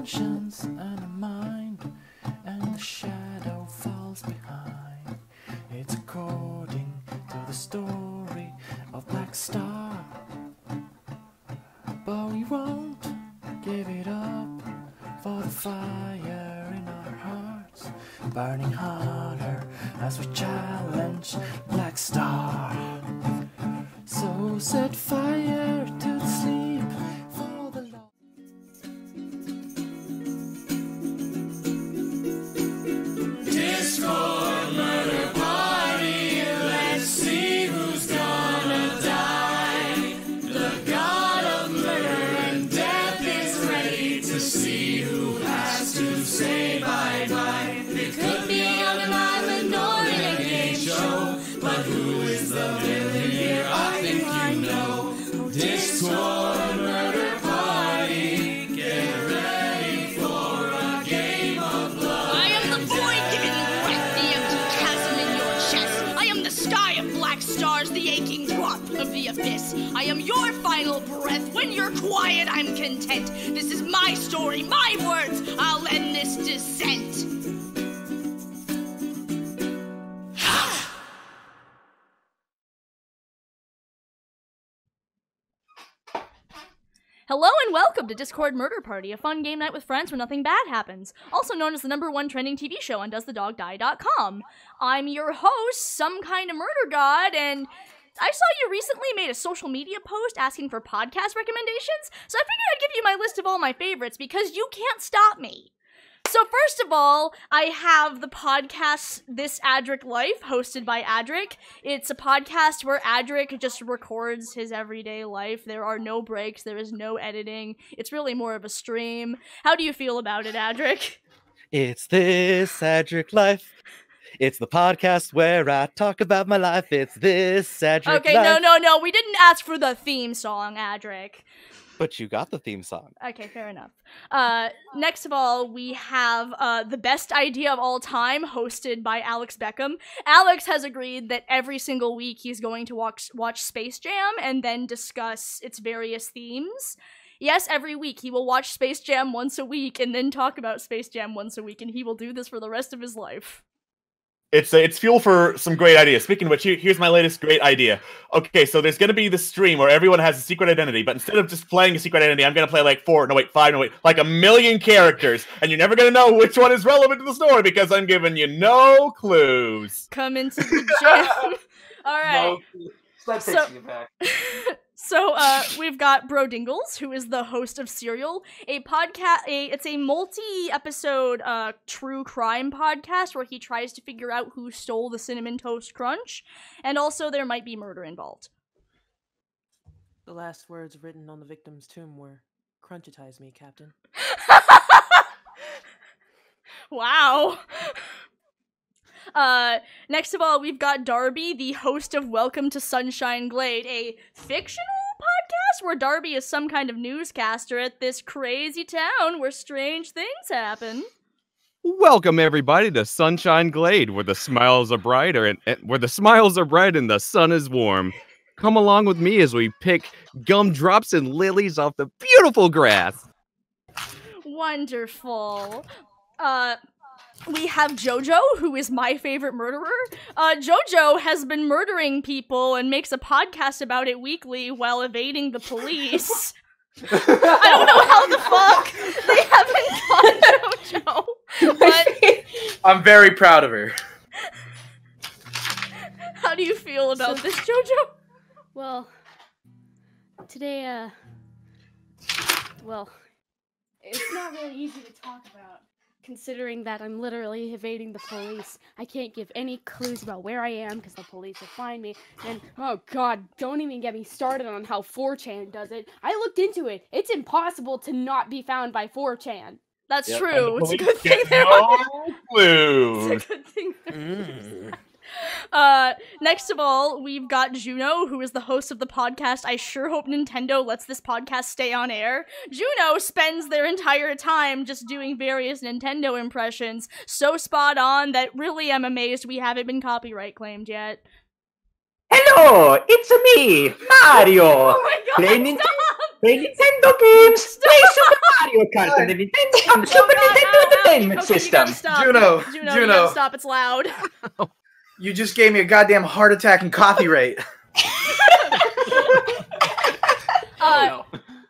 conscience and a mind, and the shadow falls behind. It's according to the story of Black Star, but we won't give it up, for the fire in our hearts burning harder as we challenge Black Star. So set fire to the sleep for the Lord. Discord murder party, let's see who's gonna die. The god of murder and death is ready to see who has to say bye-bye. It could be on an island or in a game show, but who is the villain here? I think you know. Discord murder party, get ready for a game of blood. I am the void giving breath, the empty chasm in your chest. I am the sky of black stars, the aching drop of the abyss. I am your final breath. When you're quiet, I'm content. This is my story, my words. I'll end this descent. Hello and welcome to Discord Murder Party, a fun game night with friends where nothing bad happens. Also known as the #1 trending TV show on DoesTheDogDie.com. I'm your host, Some Kind of Murder God, and I saw you recently made a social media post asking for podcast recommendations, so I figured I'd give you my list of all my favorites because you can't stop me. So first of all, I have the podcast This Adric Life, hosted by Adric. It's a podcast where Adric just records his everyday life. There are no breaks, there is no editing. It's really more of a stream. How do you feel about it, Adric? It's This Adric Life. It's the podcast where I talk about my life. It's This Adric Life. Okay, no, we didn't ask for the theme song, Adric. But you got the theme song. Okay, fair enough. Next of all, we have The Best Idea of All Time, hosted by Alex Beckham. Alex has agreed that every single week he's going to watch Space Jam and then discuss its various themes. Yes, every week he will watch Space Jam once a week and then talk about Space Jam once a week, and he will do this for the rest of his life. It's fuel for some great ideas. Speaking of which, here's my latest great idea. Okay, so there's going to be this stream where everyone has a secret identity, but instead of just playing a secret identity, I'm going to play like 1 million characters, and you're never going to know which one is relevant to the story because I'm giving you no clues. Come into the jam. All right. That takes you back. So, we've got Bro Dingles, who is the host of Serial, a podcast, it's a multi-episode, true crime podcast where he tries to figure out who stole the Cinnamon Toast Crunch, and also there might be murder involved. The last words written on the victim's tomb were, "Crunchitize me, Captain." Wow. Next of all, we've got Darby, the host of Welcome to Sunshine Glade, a fictional podcast where Darby is some kind of newscaster at this crazy town where strange things happen. Welcome everybody to Sunshine Glade, where the smiles are brighter and where the smiles are bright and the sun is warm. Come along with me as we pick gumdrops and lilies off the beautiful grass. Wonderful. We have Jojo, who is my favorite murderer. Jojo has been murdering people and makes a podcast about it weekly while evading the police. I don't know how the fuck they haven't caught Jojo, but I'm very proud of her. How do you feel about this, Jojo? Well, today, it's not really easy to talk about, considering that I'm literally evading the police. I can't give any clues about where I am because the police will find me. And, oh god, don't even get me started on how 4chan does it. I looked into it. It's impossible to not be found by 4chan. That's true. It's a good thing It's a good thing. Next of all, we've got Juno, who is the host of the podcast I Sure Hope Nintendo Lets This Podcast Stay on Air. Juno spends their entire time just doing various Nintendo impressions, so spot on that really I'm amazed we haven't been copyright claimed yet. Hello, it's me, Mario. Oh my god, Play Nintendo games. Play Super Mario Kart on the Nintendo Damn, Super Nintendo Entertainment Okay, you System. gotta stop. Juno, you Juno. gotta stop. It's loud. You just gave me a goddamn heart attack and coffee rate.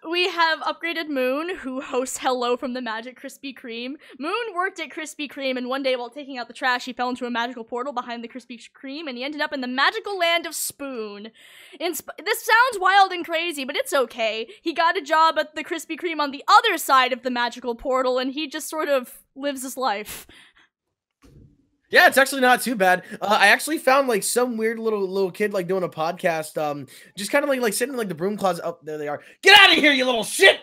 We have upgraded Moon, who hosts Hello from the Magic Krispy Kreme. Moon worked at Krispy Kreme, and one day while taking out the trash, he fell into a magical portal behind the Krispy Kreme, and he ended up in the magical land of Spoon. This sounds wild and crazy, but it's okay. He got a job at the Krispy Kreme on the other side of the magical portal, and he just sort of lives his life. Yeah, it's actually not too bad. I actually found like some weird little kid like doing a podcast, just kind of like sitting in like the broom closet. Oh, there they are. Get out of here, you little shit!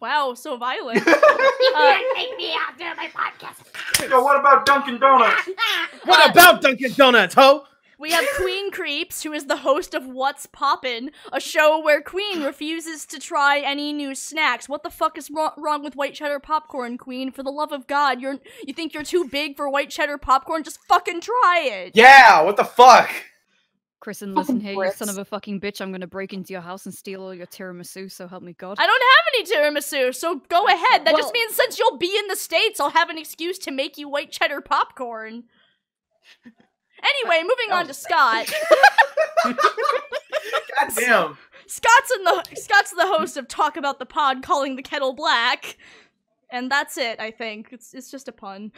Wow, so violent. Take me out to my podcast. Yo, what about Dunkin' Donuts? What about Dunkin' Donuts, ho? We have Queen Creeps, who is the host of What's Poppin', a show where Queen refuses to try any new snacks. What the fuck is wrong with white cheddar popcorn, Queen? For the love of God, you think you're too big for white cheddar popcorn? Just fucking try it. Yeah, what the fuck? Kristen, listen here, you son of a fucking bitch. I'm gonna break into your house and steal all your tiramisu, so help me God. I don't have any tiramisu, so go ahead. That just means since you'll be in the States, I'll have an excuse to make you white cheddar popcorn. Anyway, moving on to Scott. God damn. Scott's the host of Talk About the Pod, calling the kettle black. And that's it, I think. It's just a pun.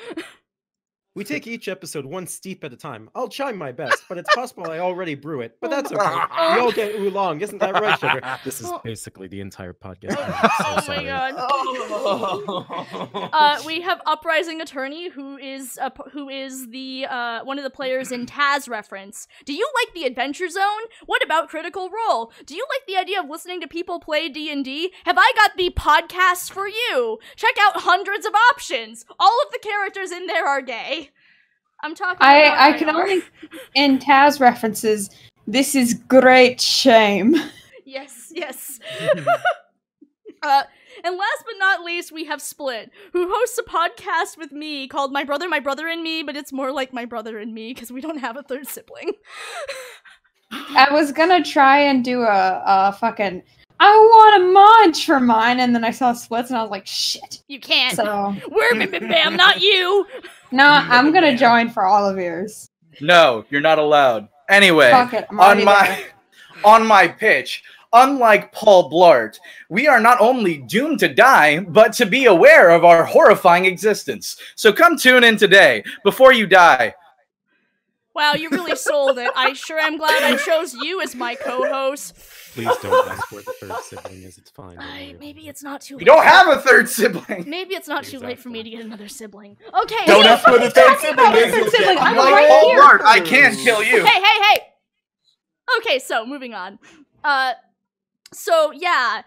We take each episode one steep at a time. I'll try my best, but it's possible I already brew it. But that's okay. We all get oolong, isn't that right, Sugar? This is basically the entire podcast. I'm so my sorry. God. We have Uprising Attorney, who is the one of the players in Taz Reference. Do you like the Adventure Zone? What about Critical Role? Do you like the idea of listening to people play D&D? Have I got the podcasts for you? Check out hundreds of options. All of the characters in there are gay. I'm talking about I can only in Taz references, this is great shame. Yes. And last but not least, we have Split, who hosts a podcast with me called My Brother, and Me, but it's more like My Brother and Me because we don't have a third sibling. I was gonna try and do a fucking I want a munch for mine, and then I saw Splits, and I was like, shit. You can't. So we're Bam, not you. No, I'm gonna join for all of yours. No, you're not allowed. Anyway, Fuck it, I'm already there. on my pitch, unlike Paul Blart, we are not only doomed to die, but to be aware of our horrifying existence. So come tune in today, before you die. Wow, you really sold it. I sure am glad I chose you as my co-host. Please don't ask where the third sibling is. It's fine. Maybe it's not too late. You don't have a third sibling. Maybe it's not too late for me to get another sibling. Okay. Don't ask where the third sibling is. I'm like right Paul here. Blart, I can't kill you. Hey. Okay, so moving on. So yeah,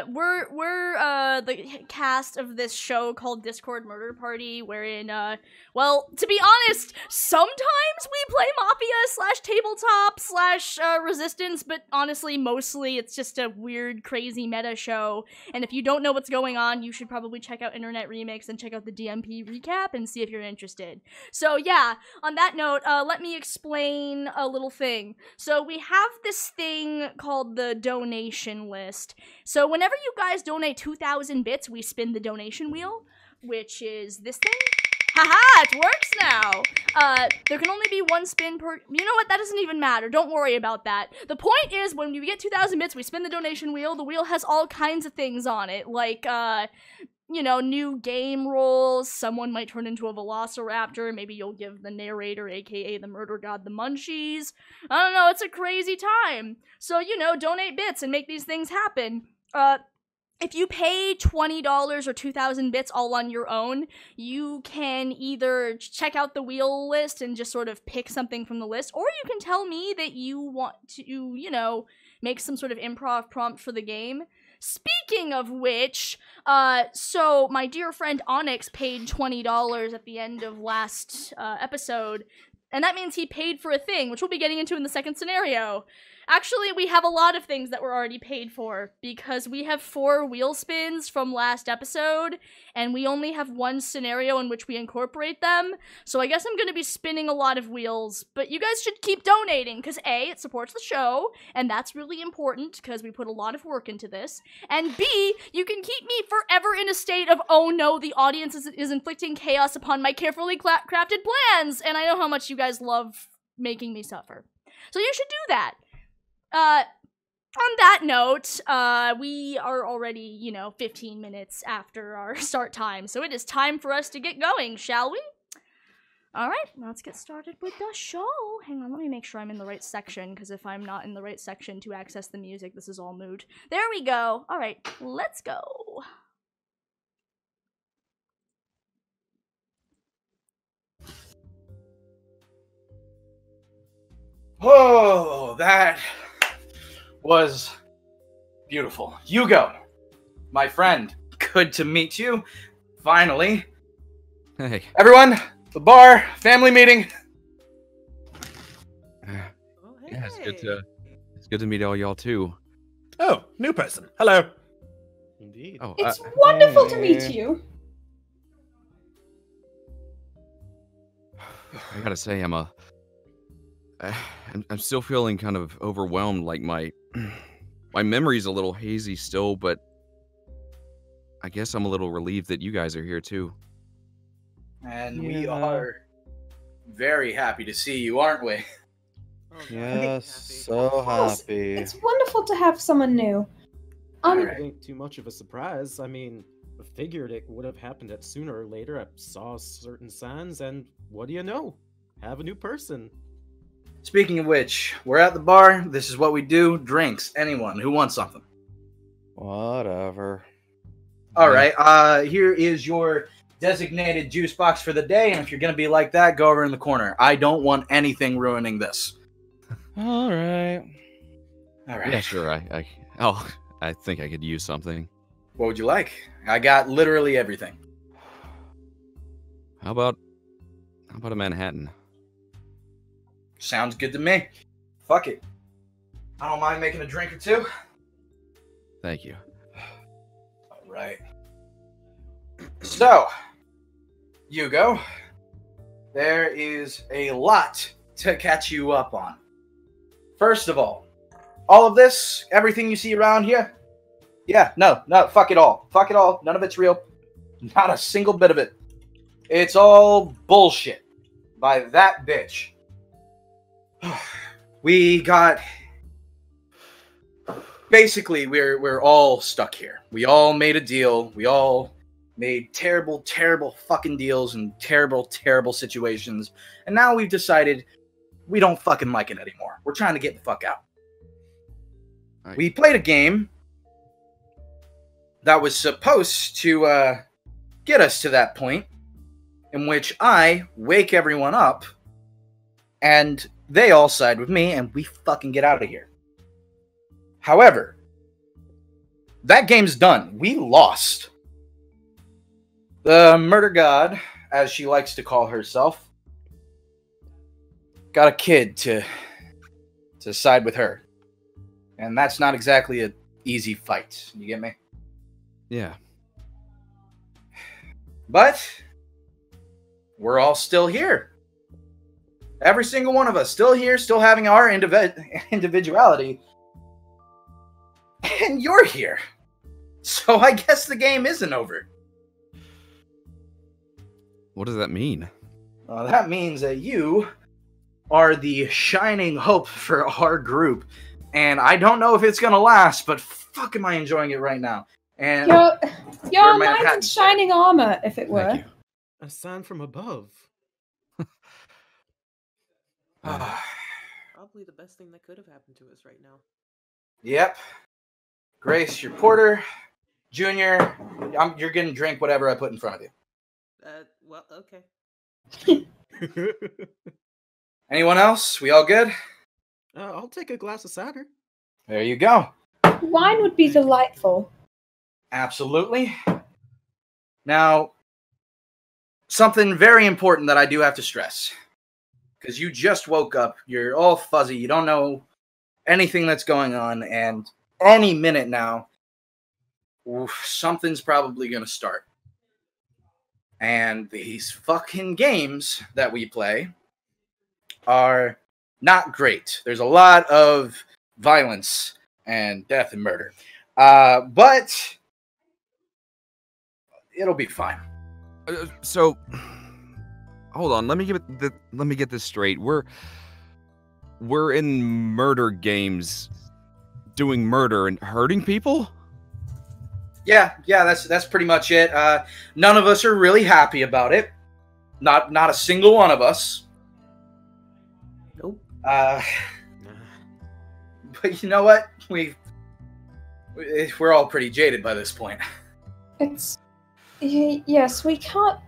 we're the cast of this show called Discord Murder Party, wherein well, to be honest, sometimes we play Mafia / tabletop / Resistance, but honestly, mostly it's just a weird, crazy meta show. And if you don't know what's going on, you should probably check out Internet Remix and check out the DMP recap and see if you're interested. So yeah, on that note, let me explain a little thing. So we have this thing called the donation list. So whenever you guys donate 2,000 bits, we spin the donation wheel, which is this thing. Haha, it works now! There can only be one spin per— You know what? That doesn't even matter. Don't worry about that. The point is, when you get 2,000 bits, we spin the donation wheel. The wheel has all kinds of things on it, like, you know, new game roles. Someone might turn into a velociraptor. Maybe you'll give the narrator, aka the murder god, the munchies. I don't know, it's a crazy time. So, you know, donate bits and make these things happen. If you pay $20 or 2,000 bits all on your own, you can either check out the wheel list and just sort of pick something from the list, or you can tell me that you want to, you know, make some sort of improv prompt for the game. Speaking of which, so my dear friend Onyx paid $20 at the end of last episode, and that means he paid for a thing, which we'll be getting into in the second scenario. Actually, we have a lot of things that were already paid for, because we have 4 wheel spins from last episode, and we only have 1 scenario in which we incorporate them, so I guess I'm gonna be spinning a lot of wheels, but you guys should keep donating, because A, it supports the show, and that's really important, because we put a lot of work into this, and B, you can keep me forever in a state of, oh no, the audience is inflicting chaos upon my carefully crafted plans, and I know how much you guys love making me suffer. So you should do that. On that note, we are already, 15 minutes after our start time, so it is time for us to get going, shall we? Alright, let's get started with the show. Hang on, let me make sure I'm in the right section, because if I'm not in the right section to access the music, this is all moot. There we go. Alright, let's go. Oh, that was beautiful. Hugo, my friend, good to meet you. Finally. Hey. Everyone, the bar, family meeting. Yeah, it's good to meet all y'all too. Oh, new person. Hello. Indeed. Oh, It's wonderful to meet you. I gotta say, I'm still feeling kind of overwhelmed. Like my memory's a little hazy still, but I guess I'm a little relieved that you guys are here too. And we are very happy to see you, aren't we? Yes, so happy. It's wonderful to have someone new. It ain't too much of a surprise. I mean, I figured it would have happened at sooner or later. I saw certain signs, and what do you know? Have a new person. Speaking of which, we're at the bar. This is what we do. Drinks. Anyone who wants something. Whatever. All right. Here is your designated juice box for the day, and if you're gonna be like that, go over in the corner. I don't want anything ruining this. All right. Yeah, sure. I think I could use something. What would you like? I got literally everything. How about a Manhattan? Sounds good to me. Fuck it. I don't mind making a drink or two. Thank you. All right. So, Hugo, there is a lot to catch you up on. First of all of this, everything you see around here, no, fuck it all. Fuck it all. None of it's real. Not a single bit of it. It's all bullshit by that bitch. We got... Basically, we're all stuck here. We all made a deal. We all made terrible, terrible fucking deals and terrible, terrible situations. And now we've decided we don't fucking like it anymore. We're trying to get the fuck out. Right. We played a game that was supposed to get us to that point in which I wake everyone up and they all side with me and we fucking get out of here. However, that game's done. We lost. The murder god, as she likes to call herself, got a kid to side with her. And that's not exactly an easy fight. You get me? Yeah. But we're all still here. Every single one of us still here, still having our individuality. And you're here. So I guess the game isn't over. What does that mean? That means that you are the shining hope for our group. And I don't know if it's going to last, but fuck am I enjoying it right now. And You're knight in shining armor, if it were. A sign from above. Probably the best thing that could have happened to us right now. Yep. Grace, your porter. Junior, you're going to drink whatever I put in front of you. Well, okay. Anyone else? We all good? I'll take a glass of cider. There you go. Wine would be delightful. Absolutely. Now, something very important that I do have to stress. Because you just woke up. You're all fuzzy. You don't know anything that's going on, and any minute now, something's probably going to start. And these fucking games that we play are not great. There's a lot of violence and death and murder. But it'll be fine. So, hold on. Let me get this straight. We're in murder games, doing murder and hurting people. Yeah, that's pretty much it. None of us are really happy about it. Not a single one of us. Nope. But you know what? We're all pretty jaded by this point. Yes, we can't.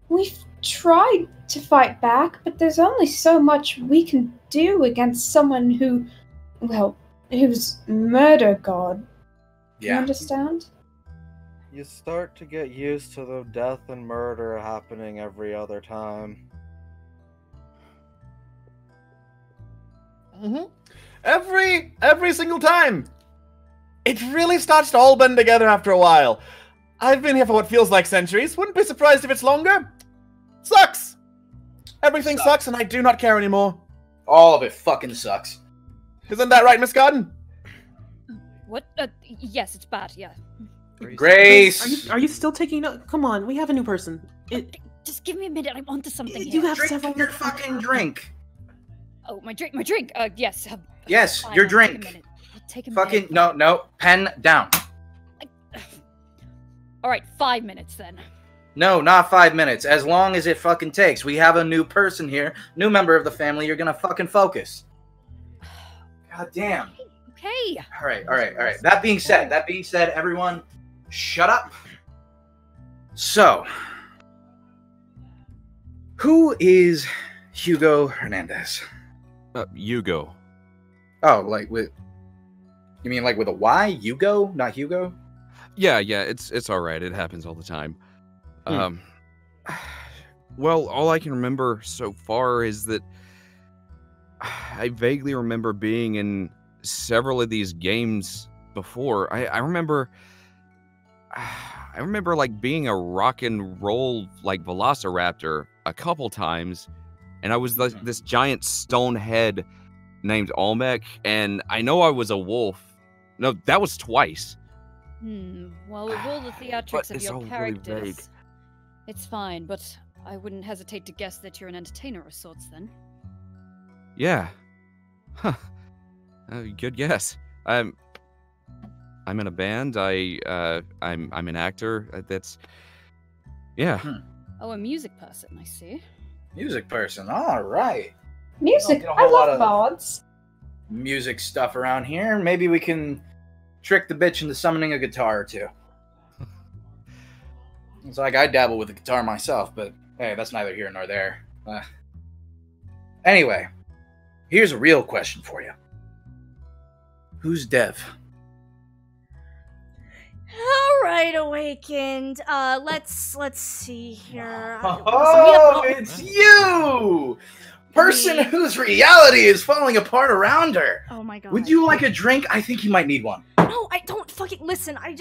We've tried to fight back, but there's only so much we can do against someone who's murder god. Yeah. You understand? You start to get used to the death and murder happening every other time. Mm-hmm. Every single time. It really starts to all blend together after a while. I've been here for what feels like centuries. Wouldn't be surprised if it's longer. Sucks. Everything sucks, and I do not care anymore. All of it fucking sucks. Isn't that right, Miss Garden? What? Yes, it's bad. Yeah. Grace, are you still taking? Come on, we have a new person. Just give me a minute. I'm onto something. You here. have several. Your fucking drink. Oh, my drink. My drink. Yes. Yes, fine, your I'll drink. Take a Fucking minute. no. Pen down. All right, 5 minutes then. No, not 5 minutes. As long as it fucking takes. We have a new person here, new member of the family. You're gonna fucking focus. God damn. Okay. All right. That being said, everyone, shut up. So, who is Hugo Hernandez? Hugo. Oh, like with? You mean like with a Y? Hugo, not Hugo? Yeah, it's all right. It happens all the time. Well, all I can remember so far is that I vaguely remember being in several of these games before. I remember like being a rock and roll like velociraptor a couple times, and I was this giant stone head named Olmec, and I know I was a wolf. No, that was twice. Well, with all the theatrics of it's your all really characters, vague. it's fine, but I wouldn't hesitate to guess that you're an entertainer of sorts then. Yeah. Huh. Good guess. I'm in a band. I'm an actor. That's yeah. Oh, a music person, I see. Music person. All right. Music. Don't get a I whole lot love of bards. music stuff around here. Maybe we can trick the bitch into summoning a guitar or two. It's like I dabble with the guitar myself, but hey, that's neither here nor there. Anyway, here's a real question for you. Who's Dev? All right, Awakened. Let's see here. Oh, it's you! Person whose reality is falling apart around her. Oh my god. Would you like a drink? I think you might need one. No, I don't fucking listen. I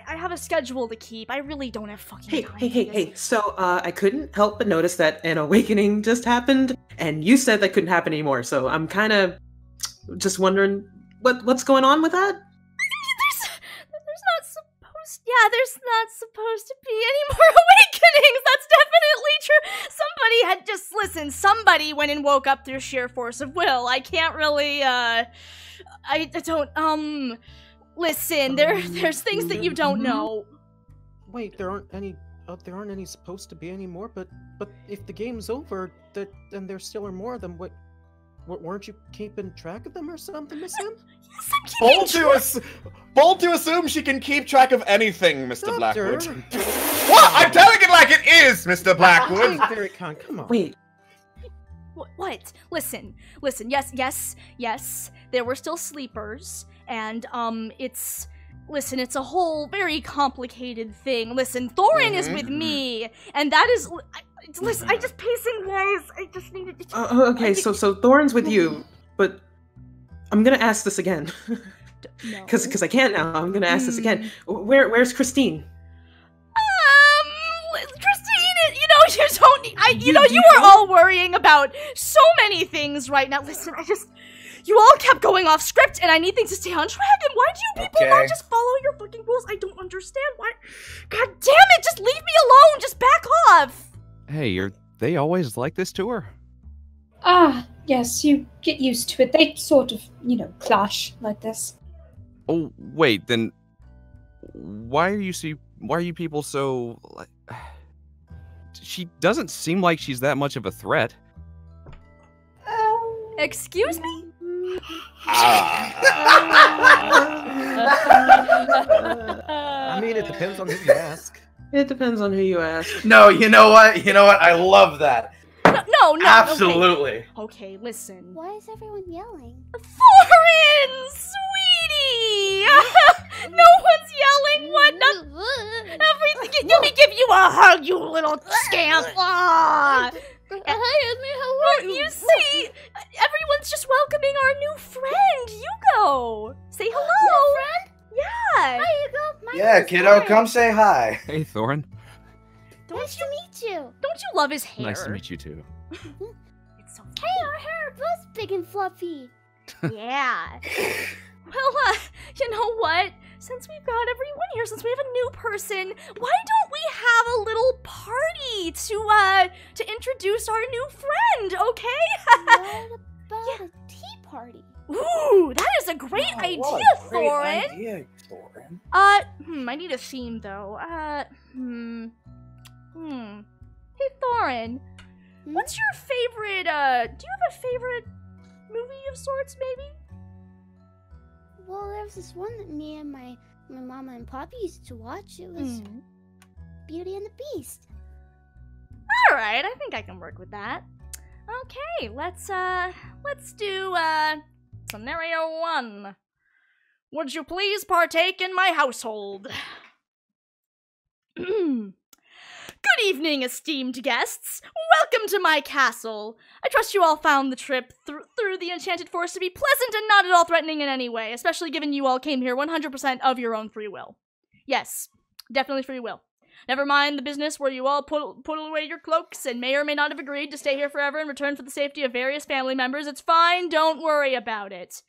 have a schedule to keep. I really don't have fucking time. Hey. So, I couldn't help but notice that an awakening just happened, and you said that couldn't happen anymore. So I'm kind of just wondering what's going on with that. There's not supposed to be any more awakenings. That's definitely true. Somebody went and woke up through sheer force of will. I can't really, I don't, listen, there's things that you don't know. Wait, there aren't any supposed to be anymore, but if the game's over, and there still are more of them, weren't you keeping track of them or something, Miss M? Yes, I'm keeping Bold to assume she can keep track of anything, Mr. Blackwood. Doctor. What? I'm telling it like it is, Mr. Blackwood. Very kind. Come on. Wait. What? Listen. Yes. There were still sleepers, and it's a whole very complicated thing. Listen, Thorin is with me, and that is. I just pacing, guys. I just needed to. Okay, so Thorin's with you, but I'm gonna ask this again. No. Because I can't now. I'm gonna ask this again. Where's Christine? Christine, you don't need, you are all worrying about so many things right now. Listen, you all kept going off script, and I need things to stay on track, and why do you people not just follow your fucking rules? I don't understand why. God damn it, just leave me alone, just back off. Hey, are they always like this to her? Yes, you get used to it. They sort of, clash like this. Oh, wait, then why are you people so like she doesn't seem like she's that much of a threat. Excuse me? I mean, it depends on who you ask. It depends on who you ask. No, you know what? I love that. No. Absolutely. Okay, listen. Why is everyone yelling? Thorin, sweetie! No one's yelling. What? Everything. Let me give you a hug, you little scamp. You see, everyone's just welcoming our new friend, Hugo. Say hello. Friend? Yeah. Hi, Hugo. Yeah, kiddo, come say hi. Hey, Thorin. Nice to meet you. Don't you love his hair? Nice to meet you too. It's so cute. Hey, our hair are both big and fluffy. Yeah. Well, you know what? Since we've got everyone here, since we have a new person, why don't we have a little party to introduce our new friend, okay? What about a tea party? Ooh, that is a great idea, Thorin. I need a theme though. Hey, Thorin, what's your favorite, do you have a favorite movie of sorts, maybe? Well, there was this one that me and my mama and Poppy used to watch. It was Beauty and the Beast. Alright, I think I can work with that. Okay, let's do, scenario 1. Would you please partake in my household? Good evening, esteemed guests. Welcome to my castle. I trust you all found the trip through the Enchanted Forest to be pleasant and not at all threatening in any way, especially given you all came here 100% of your own free will. Yes, definitely free will. Never mind the business where you all put away your cloaks and may or may not have agreed to stay here forever in return for the safety of various family members. It's fine, don't worry about it.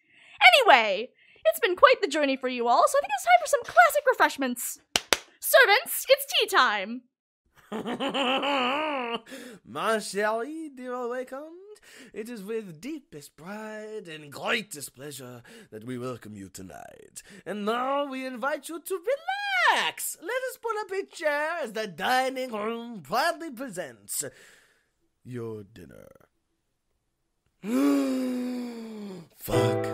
Anyway, it's been quite the journey for you all, so I think it's time for some classic refreshments. Servants, it's tea time. Marshally, dear awakened, it is with deepest pride and greatest pleasure that we welcome you tonight. And now we invite you to relax. Let us pull up a chair as the dining room proudly presents your dinner. Fuck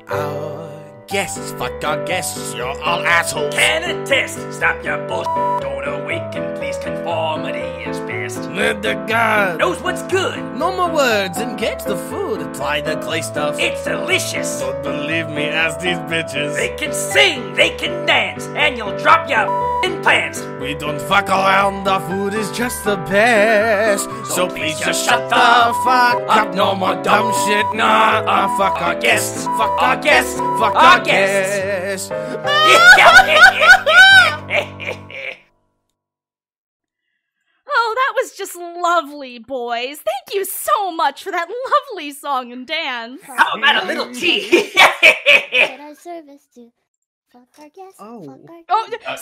our guests. Fuck our guests. You're all assholes. Can attest. Stop your bullshit. Don't awaken. Please, conformity is best. Let the god knows what's good. No more words. Engage the food. Try the clay stuff. It's delicious. Don't believe me. Ask these bitches. They can sing. They can dance. And you'll drop your plants. We don't fuck around. Our food is just the best. So please just shut the fuck up. No more dumb shit. Nah. Fuck our guests. Fuck our guests. Fuck our guests. Oh, that was just lovely, boys. Thank you so much for that lovely song and dance. How about a little tea? What our service to fuck our guests. Oh.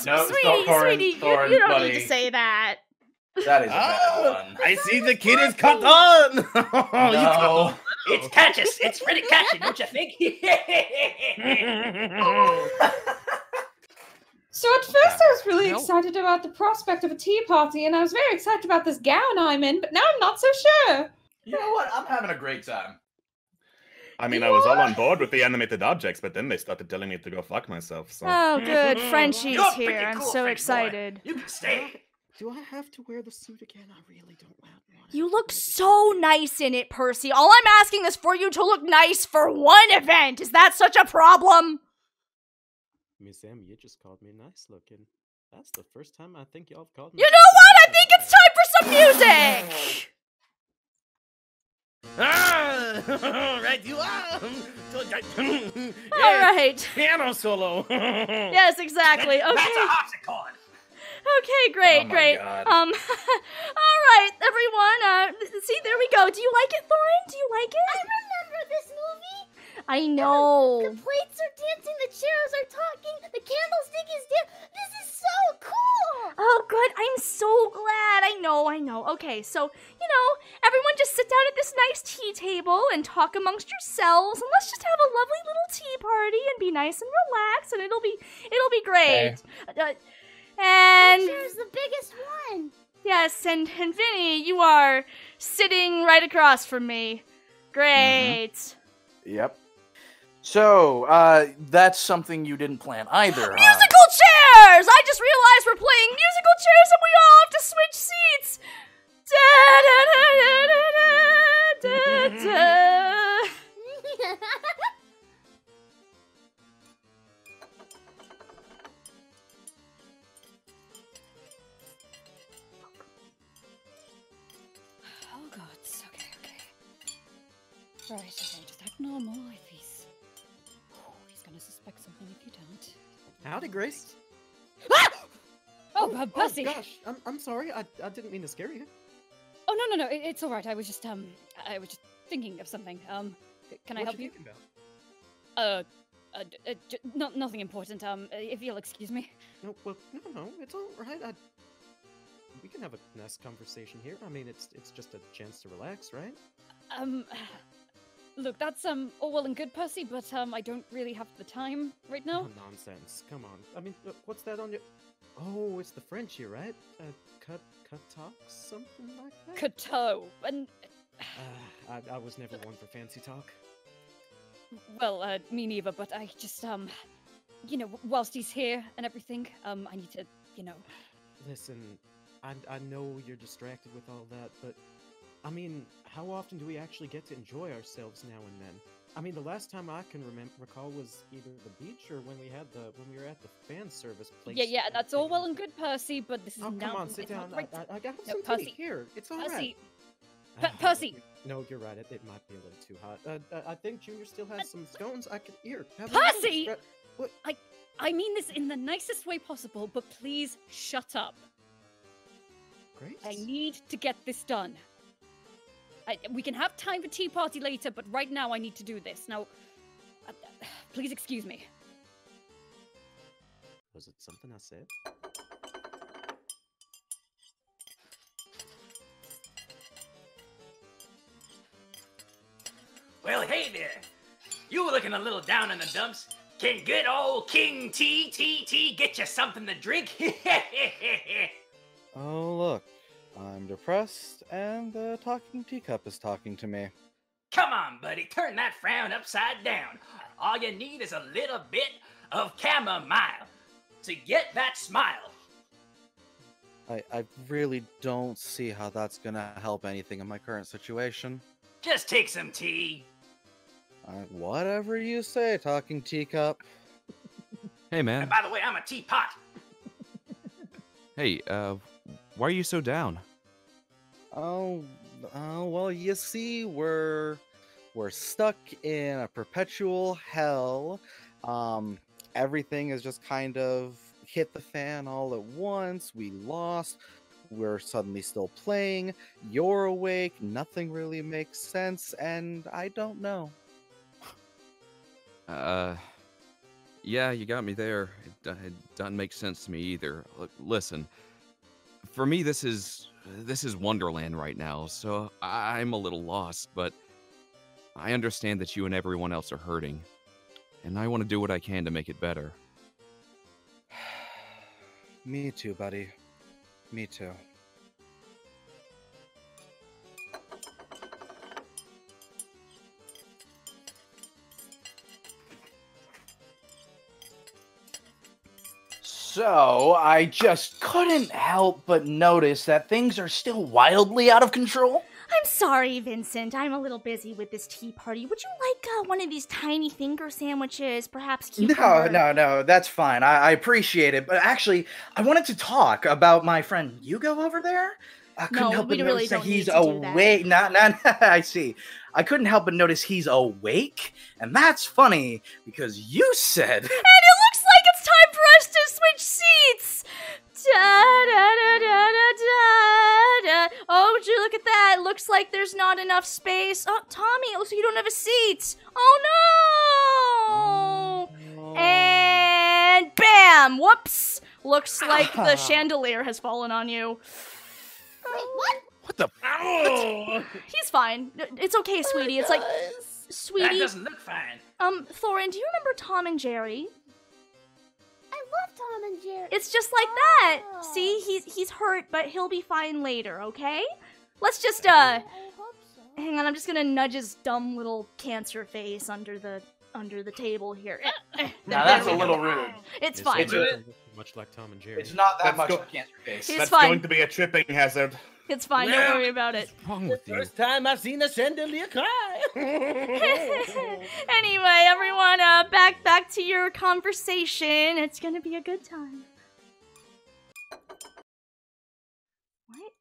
No, sweetie, you don't buddy. need to say that. That is a bad one. I see the kid is caught on. No. It's catches. It's pretty catchy, don't you think? So at first I was really excited about the prospect of a tea party, and I was very excited about this gown I'm in, but now I'm not so sure. You know what? I'm having a great time. I mean, I was all on board with the animated objects, but then they started telling me to go fuck myself, so... Oh, good. Frenchie's You're here. freaking I'm cool, so French boy. excited. You can stay. Do I have to wear the suit again? I really don't want one. You look so nice in it, Percy. All I'm asking is for you to look nice for one event. Is that such a problem? Miss M, you just called me nice looking. That's the first time I think y'all have called me. You know what? I think it's time for some music. Right, you are. All right. Piano solo. Yes, exactly. Okay. That's a harpsichord. Okay, great, Oh my great. God. All right, everyone. See, there we go. Do you like it, Thorin? Do you like it? I remember this movie. I know. The plates are dancing, the chairs are talking, the candlestick is dancing. This is so cool. Oh, good. I'm so glad. I know. Okay, so, everyone just sit down at this nice tea table and talk amongst yourselves, and let's just have a lovely little tea party and be nice and relaxed, and it'll be great. And Chair's the biggest one. yes, and Vinny, you are sitting right across from me. Great. Yep. So, that's something you didn't plan either. Musical chairs! I just realized we're playing musical chairs and we all have to switch seats. Da, da, da, da, da, da, da. Oh god, okay. Right, okay, just act normal if he's gonna suspect something if you don't. Howdy, Grace. Oh, Percy! Oh, gosh, I'm sorry. I didn't mean to scare you. Oh no, it's all right. I was just thinking of something. Can I help you? Thinking about? Nothing important. If you'll excuse me. No, well, no, it's all right. We can have a nice conversation here. I mean, it's just a chance to relax, right? Look, that's all well and good, Percy, but I don't really have the time right now. Oh, nonsense. Come on. I mean, look, what's that on your? Oh, it's the French here, right? Catok, something like that. Cateau, and I was never one for fancy talk. well, me neither. But I just whilst he's here and everything, I need to, Listen, I know you're distracted with all that, but I mean, how often do we actually get to enjoy ourselves now and then? I mean, the last time I can recall was either the beach or when we were at the fan service place. Yeah, that's all well and good, Percy, but this is Oh, now. come on, sit it's down. not right. I got No, some Percy. tea here. It's all Percy. right. Percy. No, you're right. It might be a little too hot. I think Junior still has some scones. I can here. Percy! What? I mean this in the nicest way possible, but please shut up. Grace? I need to get this done. We can have time for tea party later, but right now I need to do this. Now, please excuse me. Was it something I said? Well, hey there. You were looking a little down in the dumps. Can good old King T get you something to drink? Oh, look. I'm depressed, and the talking teacup is talking to me. Come on, buddy. Turn that frown upside down. All you need is a little bit of chamomile to get that smile. I really don't see how that's gonna help anything in my current situation. Just take some tea. Whatever you say, talking teacup. Hey, man. And by the way, I'm a teapot. Hey, why are you so down? Oh, well, you see, we're stuck in a perpetual hell. Everything is just kind of hit the fan all at once. We lost. We're suddenly still playing. You're awake. Nothing really makes sense, and I don't know. Yeah, you got me there. It doesn't make sense to me either. Look, listen, for me, this is Wonderland right now, so I'm a little lost, but I understand that you and everyone else are hurting, and I want to do what I can to make it better. Me too, buddy. Me too. So, I just couldn't help but notice that things are still wildly out of control. I'm sorry, Vincent. I'm a little busy with this tea party. Would you like one of these tiny finger sandwiches? Perhaps cucumber? No, that's fine. I appreciate it. But actually, I wanted to talk about my friend Hugo over there. I couldn't No, help we but really notice that don't he's need to do that. awake. I see. I couldn't help but notice he's awake, and that's funny because you said. And it looks like it's time for us to switch seats! Da-da-da-da-da-da. Oh, would you look at that? Looks like there's not enough space. Oh, Tommy, it looks like you don't have a seat. Oh, no! And bam! Whoops! Looks like the chandelier has fallen on you. What? What the? He's fine. It's okay, sweetie. It's like, sweetie. That doesn't look fine. Thorin, do you remember Tom and Jerry? I love Tom and Jerry. It's just like that. See, he's hurt, but he'll be fine later. Okay? Let's just I hope so. hang on. I'm just gonna nudge his dumb little cancer face under the table here. Now that's a little rude. It's fine. Much like Tom and Jerry. It's not that That's much go- of a cancer face. He's That's fine. going to be a tripping hazard. It's fine. Don't worry about it. What's wrong with you? First time I've seen a chandelier cry. Anyway, everyone, back to your conversation. It's gonna be a good time. What?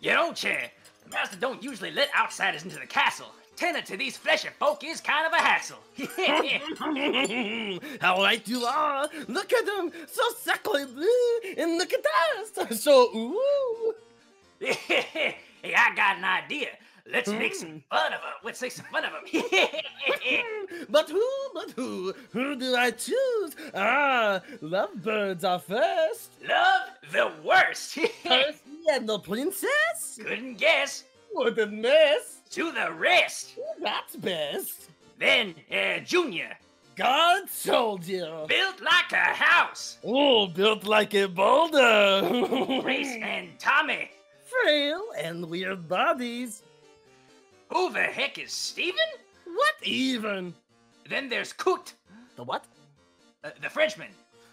You don't, Chair. The master don't usually let outsiders into the castle. Tending to these fleshy folk is kind of a hassle. How right you are! Look at them, so sickly blue, and look at us, so ooh. Hey, I got an idea. Let's make some fun of them. Let's make some fun of them. But who do I choose? Ah, lovebirds are first. Love the worst. Percy and the princess? Couldn't guess. Wouldn't miss. To the rest. That's best. Then, Junior. God soldier. Built like a house. Oh, built like a boulder. Grace and Tommy. Frail and weird bodies. Who the heck is Steven? What even? Then there's Coot. The what? The Frenchman.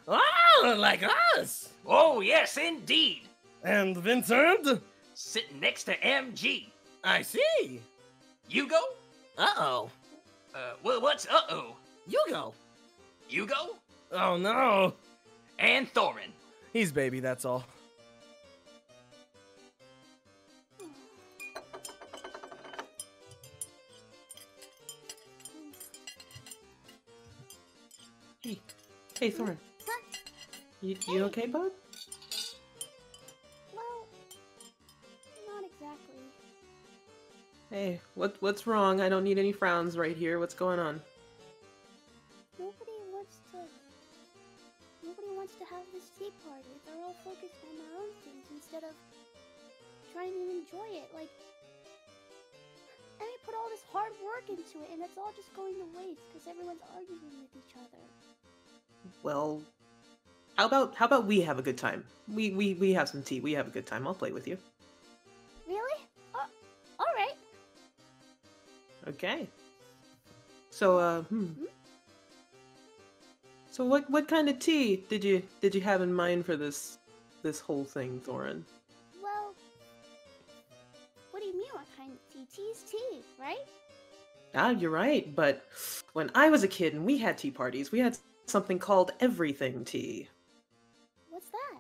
Ah, like us. Oh, yes, indeed. And Vincent? Sitting next to MG. I see. Hugo? Uh-oh. Well, what's uh-oh? Hugo. Hugo? Oh, no. And Thorin. He's baby, that's all. Hey, Thorin. Huh? You okay, bud? Well, not exactly. Hey, what's wrong? I don't need any frowns right here. What's going on? Nobody wants to have this tea party. They're all focused on their own things instead of trying to enjoy it. Like, and we put all this hard work into it, and it's all just going to waste because everyone's arguing with each other. Well, how about we have a good time? We have some tea. We have a good time. I'll play with you. Really? All right. Okay. So, So what kind of tea did you have in mind for this whole thing, Thorin? Well, what do you mean what kind of tea? Tea's tea, right? Ah, you're right, but when I was a kid and we had tea parties, we had something called everything tea. What's that?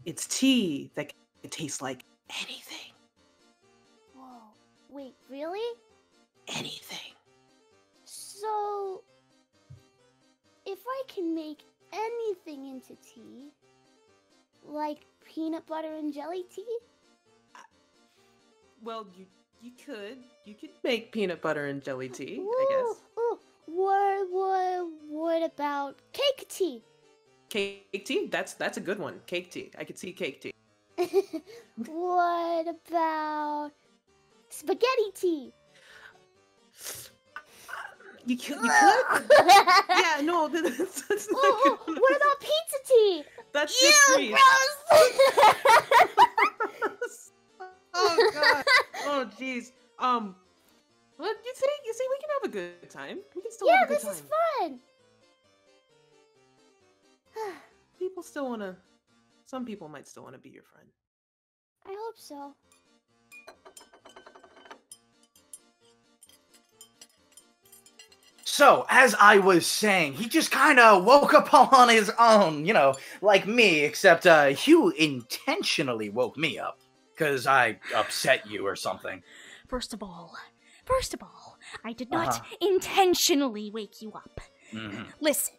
It's tea that can taste like anything. Whoa. Wait, really? Anything. So, if I can make anything into tea, like peanut butter and jelly tea? Well, you could make peanut butter and jelly tea, I guess. Ooh, what about cake tea? Cake tea? That's a good one. Cake tea. I could see cake tea. What about spaghetti tea? You could? Yeah, no, that's not Oh, good. what about pizza tea? That's You just grease. gross! Oh god. Oh jeez. Well, you see, we can have a good time. We can still Yeah, have a good this time. is fun. People still wanna. Some people might still wanna be your friend. I hope so. So, as I was saying, he just kind of woke up on his own, you know, like me, except you intentionally woke me up because I upset you or something. First of all, I did not intentionally wake you up. Listen,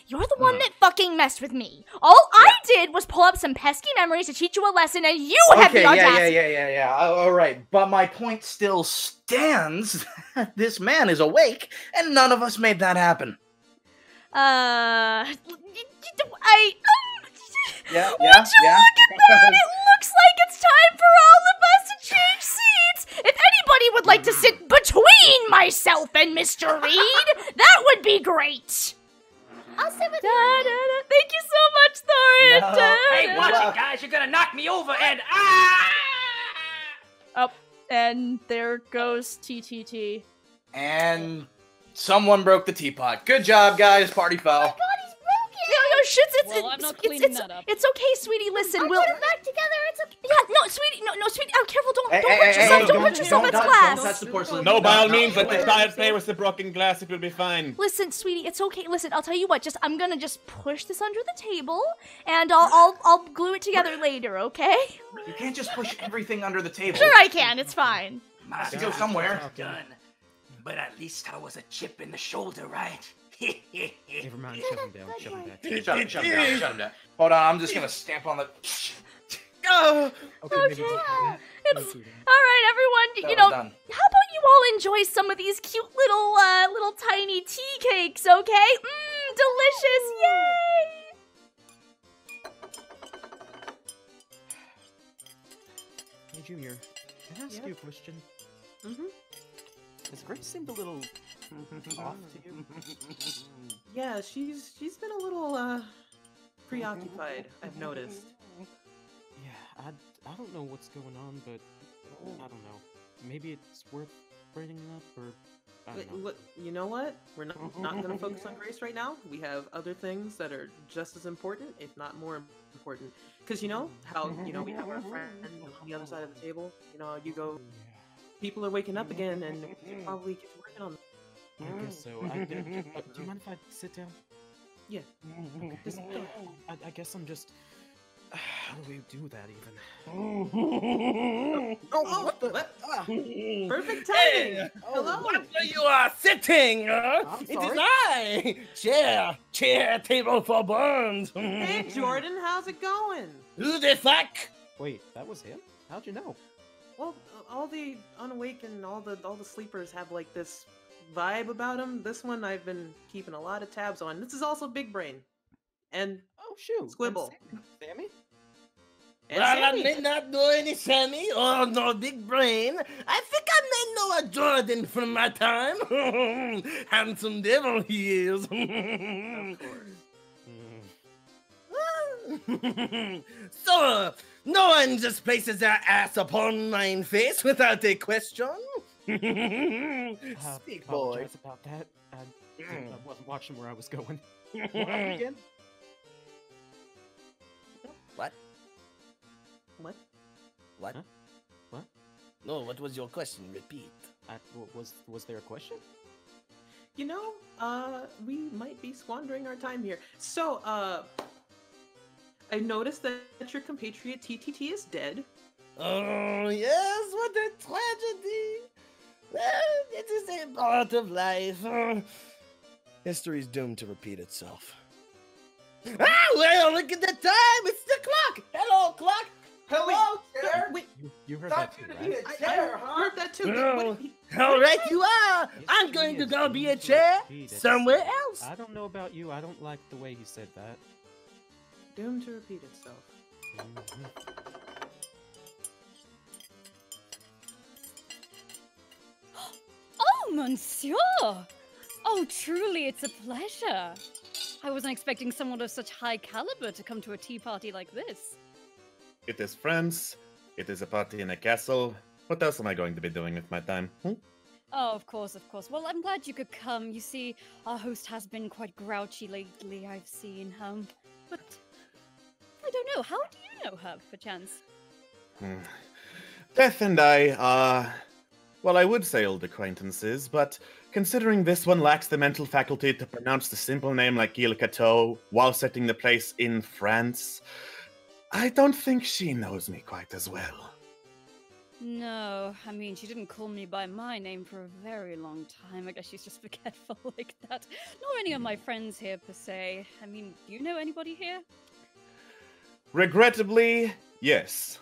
you're the one that fucking messed with me. All I did was pull up some pesky memories to teach you a lesson, and you have the audacity. Yeah. All right, but my point still stands. This man is awake, and none of us made that happen. Yeah. Yeah. Would you look at that? It looks like it's time for all of us to change seats. If anybody would like to sit between myself and Mr. Reed, that would be great. I'll sit with you. Thank you so much, Thorin. No. Hey, watch it, guys. You're gonna knock me over and Oh, and there goes TTT. And someone broke the teapot. Good job, guys. Party foul. No, shits, I'm not cleaning that up. It's okay, sweetie. Listen, we'll put it back together. It's okay. Yeah, no, sweetie. No, sweetie. Oh, careful. Don't hurt yourself. Don't hurt yourself. It's glass. Don't touch the porcelain. No, by all means, let the child play with the broken glass. It will be fine. Listen, sweetie, it's okay. Listen, I'll tell you what. I'm gonna push this under the table, and I'll glue it together later. Okay? You can't just push everything under the table. Sure, I can. It's fine. Has to go somewhere. Done. But at least I was a chip in the shoulder, right? Never mind, shut him down. Shut him back. Shut him down. Hold on, I'm just gonna stamp on the. Okay. Maybe It's all right, everyone. That You know, was done. how about you all enjoy some of these cute little tiny tea cakes? Okay? Delicious! Yay! Hey, Junior, can I ask you a question? Has Grace seemed a little off to you? Yeah, she's been a little preoccupied, I've noticed. Yeah, I don't know what's going on, but I don't know. Maybe it's worth bringing up, or I don't know. Look, you know what? We're not going to focus on Grace right now. We have other things that are just as important, if not more important. Because you know how we have our friend on the other side of the table. You know, you go. People are waking up again, and we should probably get to working on them. I guess so. Do you mind if I sit down? Yeah. Okay. I guess I'm just. How do we do that even? Perfect timing. Hello. What you are sitting? I'm It sorry. is I. Chair, table for Burns. Hey, Jordan, how's it going? Who the fuck? Wait, that was him? How'd you know? Well, all the unawakened, all the sleepers have like this vibe about them. This one I've been keeping a lot of tabs on. This is also Big Brain, and Squibble. Sammy? And Well, I Sammy. may not know any Sammy or no Big Brain. I think I may know a Jordan from my time. Handsome devil he is. So, no one just places their ass upon mine face without a question. Speak, boy. Apologize about that. I wasn't watching where I was going. What happened again? What? What? What? Huh? What? No, what was your question? Repeat. Was there a question? You know, we might be squandering our time here. So, I noticed that your compatriot TTT is dead. Oh, yes, what a tragedy! Well, it is a part of life. History's doomed to repeat itself. Ah, well, look at the time! It's the clock! Hello, clock! Hello, chair! Wait, you heard that too, right? I heard that too. Oh, all right, you are! I'm going to go be a chair somewhere else! I don't know about you. I don't like the way he said that. Doomed to repeat itself. Oh, monsieur! Oh, truly, it's a pleasure. I wasn't expecting someone of such high caliber to come to a tea party like this. It is France. It is a party in a castle. What else am I going to be doing with my time? Oh, of course, of course. Well, I'm glad you could come. You see, our host has been quite grouchy lately, I've seen. But I don't know. How do you know her, perchance? Death and I are, well, I would say old acquaintances, but considering this one lacks the mental faculty to pronounce the simple name like Gil Cateau while setting the place in France, I don't think she knows me quite as well. No, I mean, she didn't call me by my name for a very long time. I guess she's just forgetful like that. Not any of my friends here, per se. I mean, do you know anybody here? Regrettably, yes.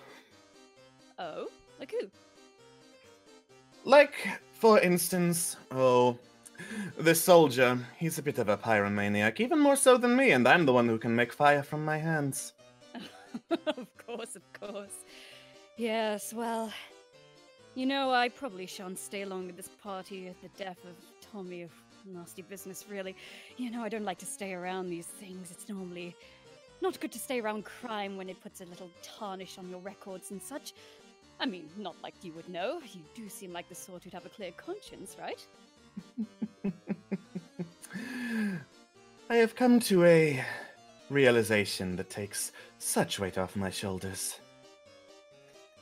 Oh? Like who? Like, for instance, the soldier. He's a bit of a pyromaniac, even more so than me, and I'm the one who can make fire from my hands. Of course, of course. Yes, well, you know, I probably shan't stay long at this party at the death of Tommy. Nasty business, really. You know, I don't like to stay around these things. It's normally not good to stay around crime when it puts a little tarnish on your records and such. I mean, not like you would know. You do seem like the sort who'd have a clear conscience, right? I have come to a realization that takes such weight off my shoulders.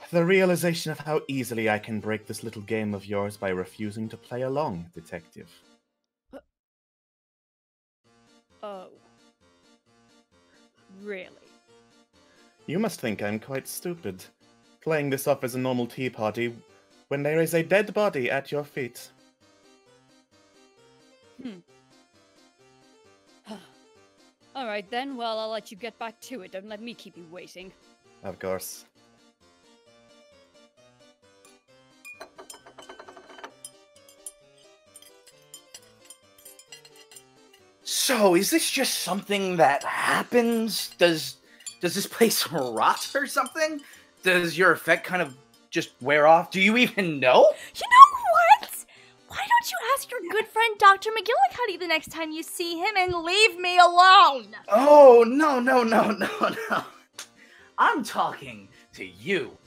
The realization of how easily I can break this little game of yours by refusing to play along, detective. Oh. Really? You must think I'm quite stupid, playing this off as a normal tea party when there is a dead body at your feet. Alright then, well, I'll let you get back to it. Don't let me keep you waiting. Of course. So, is this just something that happens? Does this place rot or something? Does your effect kind of just wear off? Do you even know? You know what? Why don't you ask your good friend Dr. McGillicuddy the next time you see him and leave me alone? Oh, no. I'm talking to you.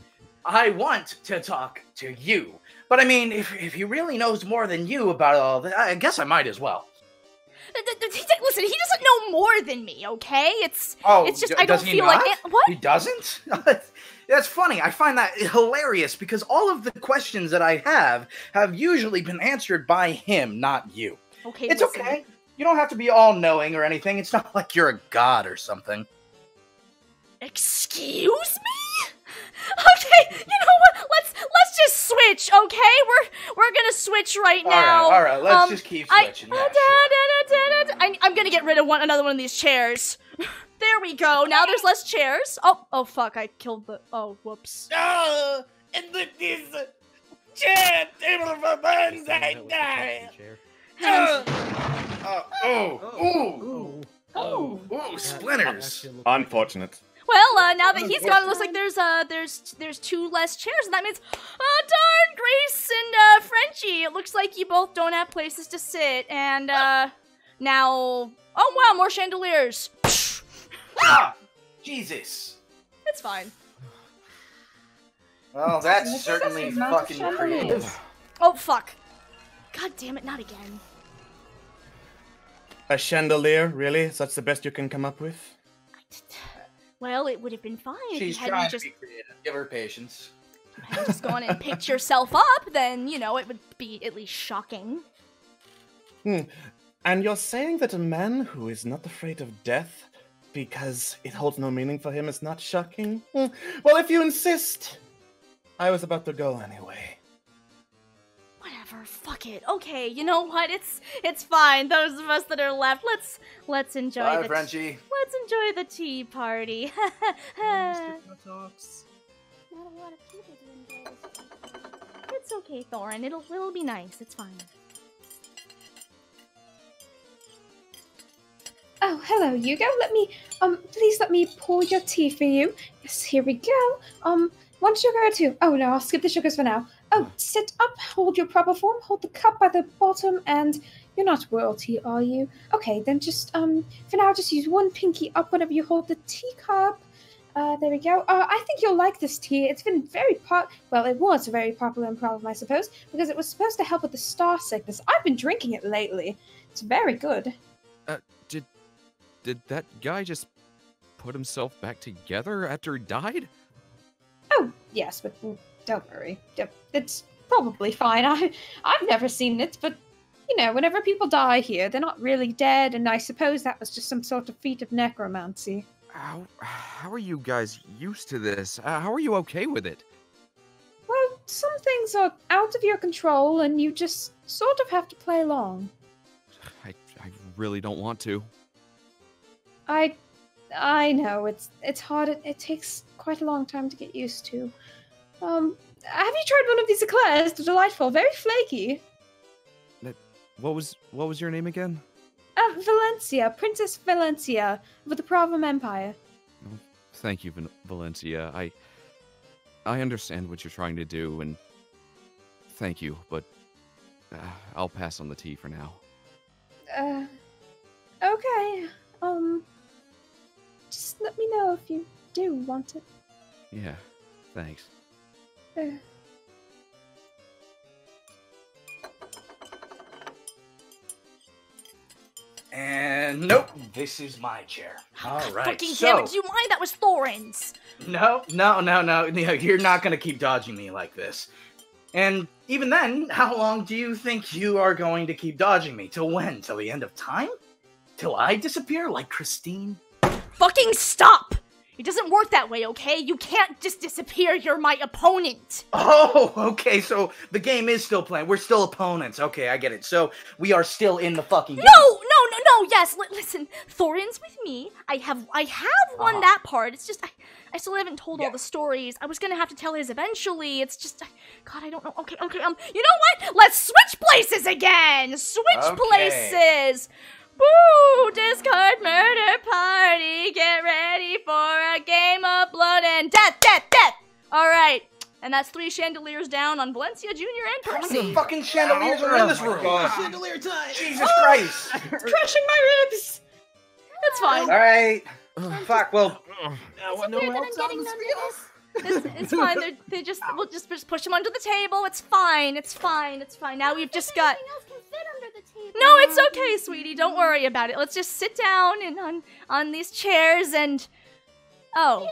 I want to talk to you. But I mean, if he really knows more than you about all that, I guess I might as well. Listen, he doesn't know more than me, okay? It's just I don't does he feel not? like what? He doesn't? That's funny. I find that hilarious because all of the questions that I have usually been answered by him, not you. Okay, it's listen. okay. You don't have to be all-knowing or anything. It's not like you're a god or something. Excuse me? Okay, you know what? Let's just switch, okay? We're gonna switch right now. All right. Let's just keep switching. I'm gonna get rid of another one of these chairs. There we go. Now there's less chairs. Oh fuck! I killed the. Oh, whoops. Oh, and look this chair table for burns. I die. Oh, splinters. Unfortunate. Well, now that he's gone, it looks like there's two less chairs, and that means, darn, Grace and Frenchie. It looks like you both don't have places to sit, and now, oh wow, more chandeliers. Jesus. It's fine. Well, that's certainly fucking creative. Oh fuck! God damn it, not again. A chandelier, really? That's the best you can come up with? Well, it would have been fine She's if you trying hadn't to just be creative. Give her patience. just gone and picked yourself up. Then you know it would be at least shocking. And you're saying that a man who is not afraid of death because it holds no meaning for him is not shocking? Well, if you insist. I was about to go anyway. Whatever, fuck it. Okay, you know what? It's fine. Those of us that are left, let's enjoy Bye, the Frenchie. let's enjoy the tea party. Not a lot of people to enjoy this. It's okay, Thorin. It'll be nice. It's fine. Oh, hello, Hugo. Please let me pour your tea for you. Yes, here we go. 1 sugar or 2? Oh, no, I'll skip the sugars for now. Oh, sit up, hold your proper form, hold the cup by the bottom, and you're not royalty, are you? Okay, then just, for now, just use one pinky up whenever you hold the teacup. There we go. I think you'll like this tea. It's been it was a very popular in Problem, I suppose, because it was supposed to help with the star sickness. I've been drinking it lately. It's very good. Did that guy just put himself back together after he died? Oh, yes, but don't worry. It's probably fine. I've never seen it, but, know, whenever people die here, they're not really dead, and I suppose that was just some sort of feat of necromancy. How are you guys used to this? How are you okay with it? Well, some things are out of your control, and you just sort of have to play along. I really don't want to. I know, it's hard. It takes quite a long time to get used to. Have you tried one of these eclairs? They're delightful, very flaky. What was your name again? Valencia, Princess Valencia, of the Pravam Empire. Thank you, Valencia. I understand what you're trying to do, and thank you, but I'll pass on the tea for now. Okay. Just let me know if you do want it. Yeah, thanks. And nope, this is my chair. All right, Fucking so... damn it, do you mind? That was Thorin's. No, you're not gonna keep dodging me like this. And even then, how long do you think you are going to keep dodging me? Till when? Till the end of time? Till I disappear like Christine? Fucking stop! It doesn't work that way, okay? You can't just disappear, you're my opponent! Oh, okay, so the game is still playing. We're still opponents. Okay, I get it. So, we are still in the fucking game. No, yes, listen, Thorin's with me. I have won that part. It's just, I still haven't told all the stories. I was gonna have to tell his eventually. It's just, God, I don't know. Okay, you know what? Let's switch places again! Switch places! Woo! Discord Murder Party! Get ready for a game of blood and death! Alright, and that's 3 chandeliers down on Valencia Jr. and How Percy. many fucking chandeliers are in this room? Chandelier time! Jesus Christ! It's crushing my ribs! It's fine. Alright. Fuck, well... It's fine. We'll just push them under the table. It's fine. Now we've just got. No, it's okay, sweetie. Don't worry about it. Let's just sit down and on these chairs and. Oh.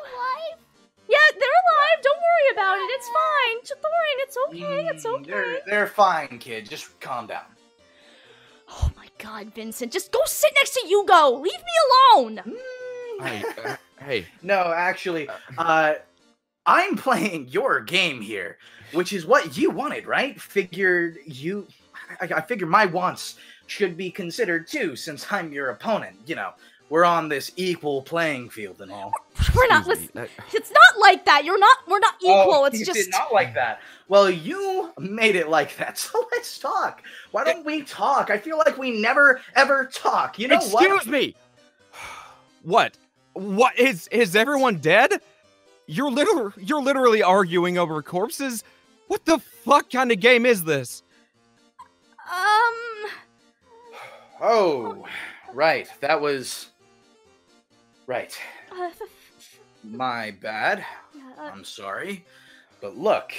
Yeah, they're alive. Don't worry about it. It's fine. Thorin, it's okay. It's okay. They're fine, kid. Just calm down. Oh my God, Vincent, just go sit next to Hugo. Leave me alone. Hey. No, actually, I'm playing your game here, which is what you wanted, right? I figure my wants should be considered too, since I'm your opponent. You know, we're on this equal playing field and all. We're not listening. It's not like that. We're not equal. Oh, it's you just did not like that. Well, you made it like that, so let's talk. Why don't we talk? I feel like we never ever talk. You know what? Excuse me. What? What is everyone dead? You're literally arguing over corpses. What the fuck kind of game is this? Oh, right. That was right. My bad. I'm sorry. But look,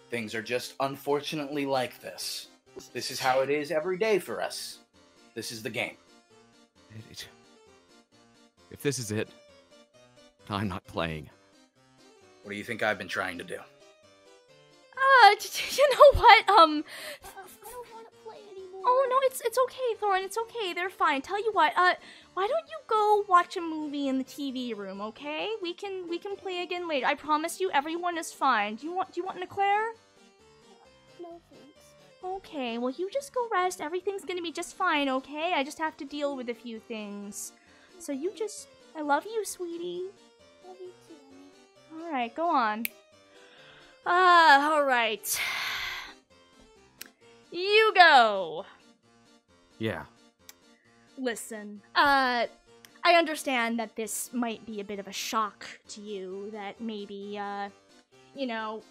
things are just unfortunately like this. This is how it is every day for us. This is the game. If this is it, I'm not playing. What do you think I've been trying to do? You know what? I don't want to play anymore. Oh no, it's okay, Thorin. It's okay. They're fine. Tell you what. Why don't you go watch a movie in the TV room? Okay, we can play again later. I promise you, everyone is fine. Do you want an eclair? No thanks. Okay, well you just go rest. Everything's gonna be just fine. Okay, I just have to deal with a few things. So you just, I love you, sweetie. Love you too, honey. All right, go on. All right. You go. Yeah. Listen, I understand that this might be a bit of a shock to you, that maybe, you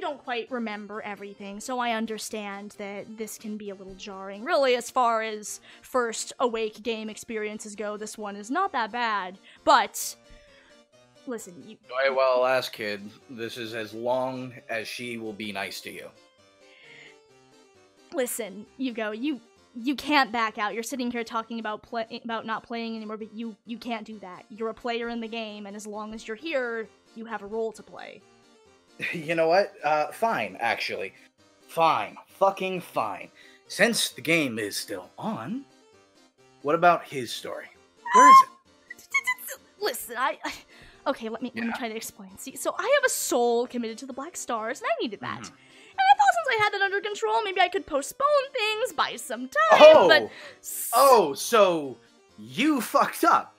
don't quite remember everything, so I understand that this can be a little jarring. Really, as far as first Awake game experiences go, this one is not that bad, but... Listen, you... Well, ask kid. This is as long as she will be nice to you. Listen, Hugo, you can't back out. You're sitting here talking about not playing anymore, but you can't do that. You're a player in the game, and as long as you're here, you have a role to play. You know what? Fine, actually. Fine. fucking fine. Since the game is still on, what about his story? Where is it? Listen, okay, let me try to explain. See, so I have a soul committed to the Black Stars, and I needed that. And I thought since I had that under control, maybe I could postpone things by some time, but... Oh, so you fucked up.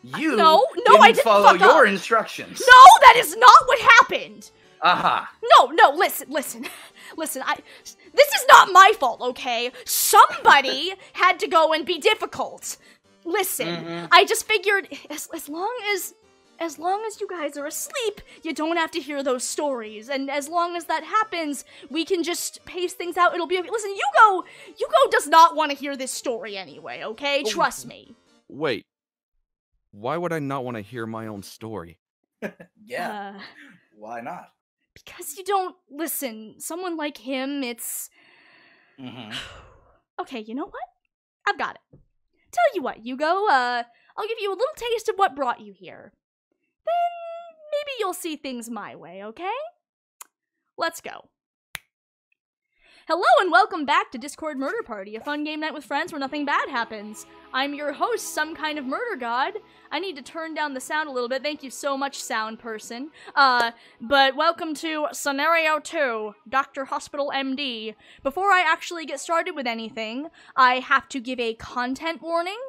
You No, didn't I didn't follow fuck your up. instructions. No, that is not what happened! No, listen. This is not my fault, okay? Somebody had to go and be difficult. Listen, I just figured as long as you guys are asleep, you don't have to hear those stories. And as long as that happens, we can just pace things out. It'll be okay. Listen, Yugo does not want to hear this story anyway, okay? Trust me. Wait. Why would I not want to hear my own story? Yeah. Why not? Because you don't listen. Someone like him, it's... Okay, you know what? I've got it. Tell you what, Yugo, I'll give you a little taste of what brought you here. Then maybe you'll see things my way, okay? Let's go. Hello and welcome back to Discord Murder Party, a fun game night with friends where nothing bad happens. I'm your host, Some Kind of Murder God. I need to turn down the sound a little bit. Thank you so much, sound person. But welcome to Scenario 2, Dr. Hospital MD. Before I actually get started with anything, I have to give a content warning.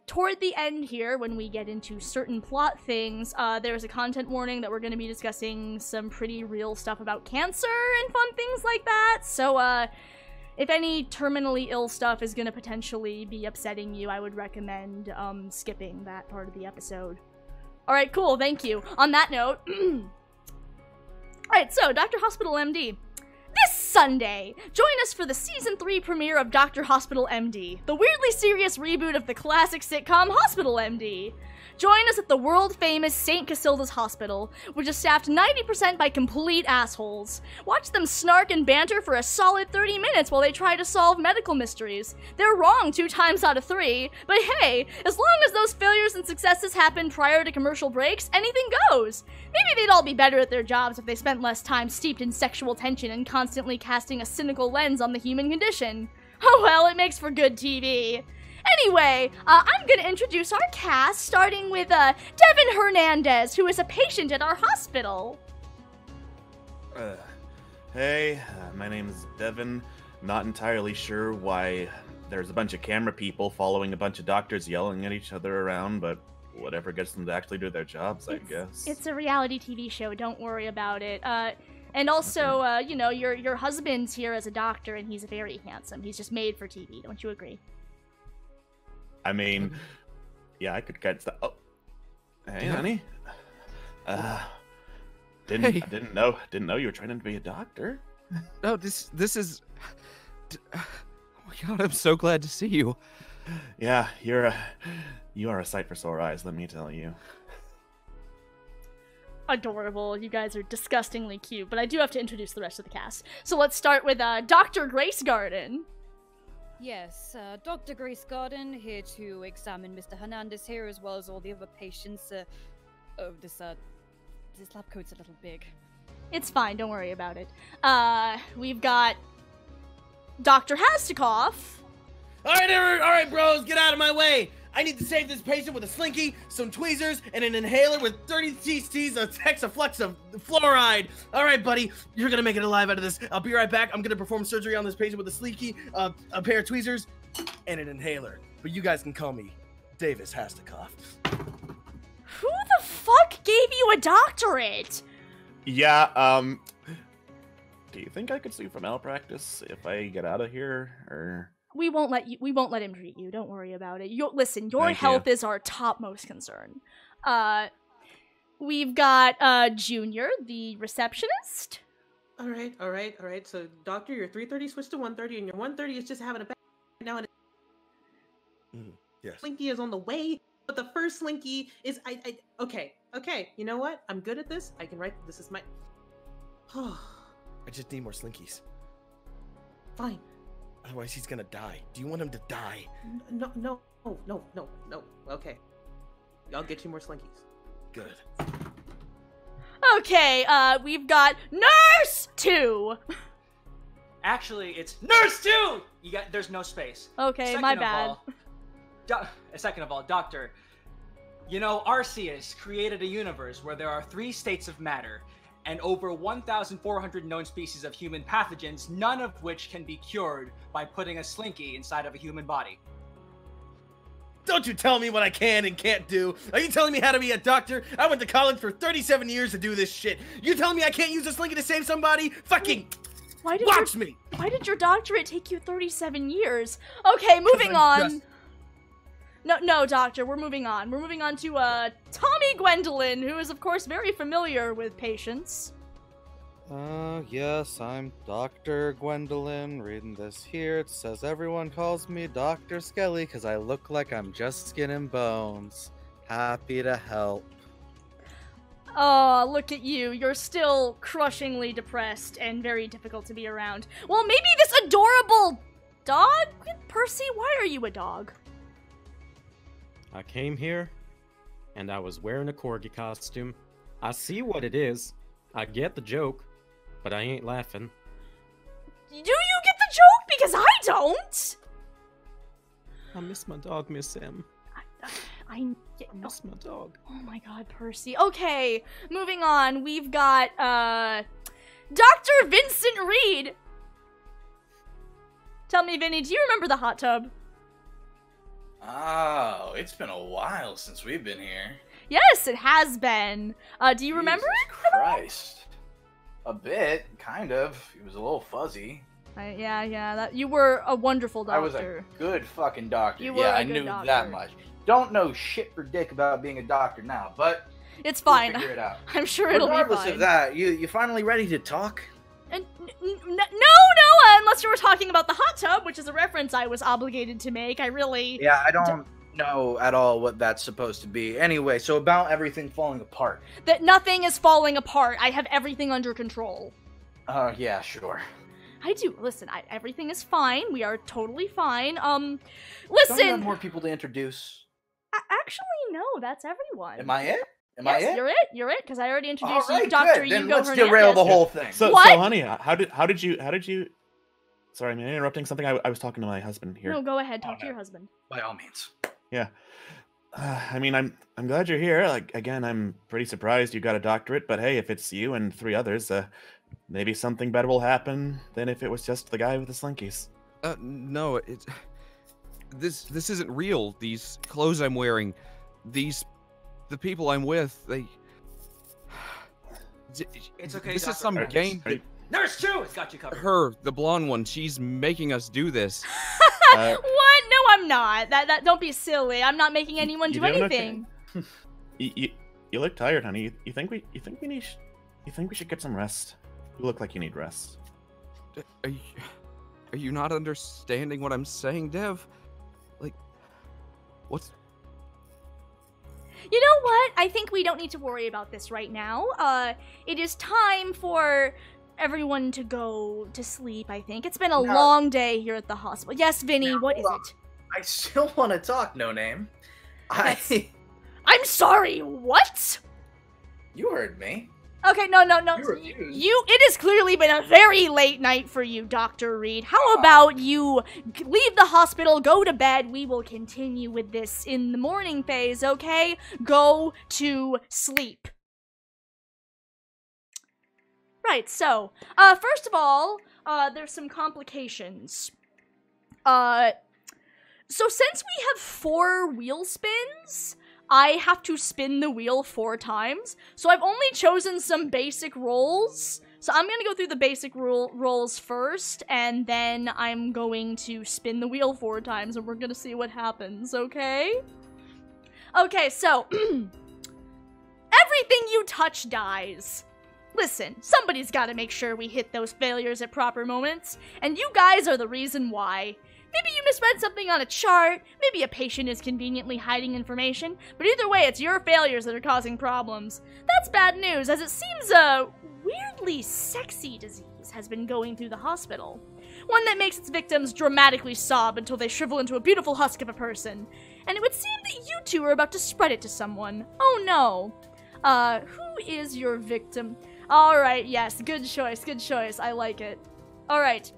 Toward the end here, when we get into certain plot things, there's a content warning that we're going to be discussing some pretty real stuff about cancer and fun things like that. So, if any terminally ill stuff is going to potentially be upsetting you, I would recommend, skipping that part of the episode. Alright, cool, thank you. On that note, alright, so, Dr. Hospital MD. This Sunday, join us for the Season 3 premiere of Dr. Hospital MD, the weirdly serious reboot of the classic sitcom Hospital MD. Join us at the world-famous St. Casilda's Hospital, which is staffed 90% by complete assholes. Watch them snark and banter for a solid 30 minutes while they try to solve medical mysteries. They're wrong 2 times out of 3, but hey, as long as those failures and successes happen prior to commercial breaks, anything goes. Maybe they'd all be better at their jobs if they spent less time steeped in sexual tension and constantly casting a cynical lens on the human condition. Oh well, it makes for good TV. Anyway, I'm gonna introduce our cast, starting with, Devin Hernandez, who is a patient at our hospital. Hey, my name is Devin. Not entirely sure why there's a bunch of camera people following a bunch of doctors yelling at each other around, but whatever gets them to actually do their jobs, I guess. It's a reality TV show, don't worry about it. And also, you know, your husband's here as a doctor, and he's very handsome. He's just made for TV, don't you agree? I mean, yeah, I could get stuff. Oh, hey, honey. Didn't know you were training to be a doctor. No, this is. Oh my God, I'm so glad to see you. Yeah, you are a sight for sore eyes. Let me tell you. Adorable. You guys are disgustingly cute, but I do have to introduce the rest of the cast. So let's start with Dr. Grace Garden. Yes, Dr. Grace Garden here to examine Mr. Hernandez here, as well as all the other patients. Oh, this lab coat's a little big. It's fine, don't worry about it. We've got Dr. Hastikoff. Alright, bros, get out of my way! I need to save this patient with a slinky, some tweezers, and an inhaler with 30 cc's of hexaflux of fluoride. All right, buddy, you're gonna make it alive out of this. I'll be right back. I'm gonna perform surgery on this patient with a slinky, a pair of tweezers, and an inhaler. But you guys can call me Davis Hastikoff. Who the fuck gave you a doctorate? Yeah, do you think I could sue for malpractice if I get out of here, or... We won't let him treat you. Don't worry about it. Listen, your Thank health you. is our topmost concern. We've got Junior, the receptionist. All right. So, doctor, your 3:30 switched to 1:30, and your 1:30 is just having a bad now. And yes. Slinky is on the way, but the first Slinky is okay. You know what? I'm good at this. I can write. This is my. I just need more slinkies. Fine. Otherwise, he's gonna die. Do you want him to die? No. Okay. I'll get you more slinkies. Good. Okay, we've got Nurse 2. Actually, it's Nurse 2! There's no space. Okay, my bad. Second of all, Doctor, you know, Arceus created a universe where there are 3 states of matter, and over 1,400 known species of human pathogens, none of which can be cured by putting a slinky inside of a human body. Don't you tell me what I can and can't do. Are you telling me how to be a doctor? I went to college for 37 years to do this shit. You telling me I can't use a slinky to save somebody? Fucking watch me! Why did your doctorate take you 37 years? Okay, moving on. No, Doctor, we're moving on. We're moving on to, Tommy Gwendolyn, who is, of course, very familiar with patients. Yes, I'm Dr. Gwendolyn. Reading this here, it says everyone calls me Dr. Skelly because I look like I'm just skin and bones. Happy to help. Oh, look at you. You're still crushingly depressed and very difficult to be around. Well, maybe this adorable dog? Percy, why are you a dog? I came here, and I was wearing a corgi costume. I see what it is. I get the joke, but I ain't laughing. Do you get the joke? Because I don't! I miss my dog, Miss Sam. I miss my dog. Oh my god, Percy. Okay, moving on. We've got, Dr. Vincent Reed! Tell me, Vinny, do you remember the hot tub? Oh, it's been a while since we've been here. Yes, it has been. Do you remember it? Christ. A bit, kind of. It was a little fuzzy. Yeah, you were a wonderful doctor. I was a good fucking doctor. You were I a good knew doctor. that much. Don't know shit for dick about being a doctor now, but it's fine. We'll figure it out. I'm sure it'll be fine. Regardless of that, you finally ready to talk? No, unless you were talking about the hot tub, which is a reference I was obligated to make. I really... Yeah, I don't know at all what that's supposed to be. Anyway, so about everything falling apart. That nothing is falling apart. I have everything under control. Yeah, sure. I do. Listen, everything is fine. We are totally fine. Listen... Don't you have more people to introduce? Actually, no, that's everyone. Am I it? Yes, you're it, because I already introduced you, Alright, Dr. good. Then Hugo let's Hernandez. derail the whole thing. So, honey, how did you? Sorry, am I interrupting something? I was talking to my husband here. No, go ahead. Talk to your husband. By all means. Yeah. I mean, I'm glad you're here. Like, again, I'm pretty surprised you got a doctorate. But hey, if it's you and 3 others, maybe something better will happen than if it was just the guy with the slinkies. No, this isn't real. These clothes I'm wearing, the people I'm with, they... It's okay, This Dr. is some Hernandez. game that Nurse 2 has got you covered. her, the blonde one, she's making us do this. What? No, I'm not. That don't be silly. I'm not making anyone do doing anything. Okay? You look tired, honey. You think we should get some rest? You look like you need rest. Are you not understanding what I'm saying, Dev? Like, what's... You know what? I think we don't need to worry about this right now. It is time for everyone to go to sleep, I think. It's been a long day here at the hospital. Yes, Vinny, what is it? I still want to talk, No Name. I'm sorry, what? You heard me. Okay, no. You refused. It has clearly been a very late night for you, Dr. Reed. How about you leave the hospital, go to bed, we will continue with this in the morning phase, okay? Go to sleep. Right, so, first of all, there's some complications. So since we have 4 wheel spins, I have to spin the wheel 4 times, so I've only chosen some basic rolls. So I'm gonna go through the basic rolls first, and then I'm going to spin the wheel 4 times, and we're gonna see what happens, okay? Okay, so, everything you touch dies. Listen, somebody's gotta make sure we hit those failures at proper moments, and you guys are the reason why. Maybe you misread something on a chart, maybe a patient is conveniently hiding information, but either way, it's your failures that are causing problems. That's bad news, as it seems a weirdly sexy disease has been going through the hospital. One that makes its victims dramatically sob until they shrivel into a beautiful husk of a person. And it would seem that you 2 are about to spread it to someone. Oh no. Who is your victim? Alright, yes, good choice, I like it. Alright.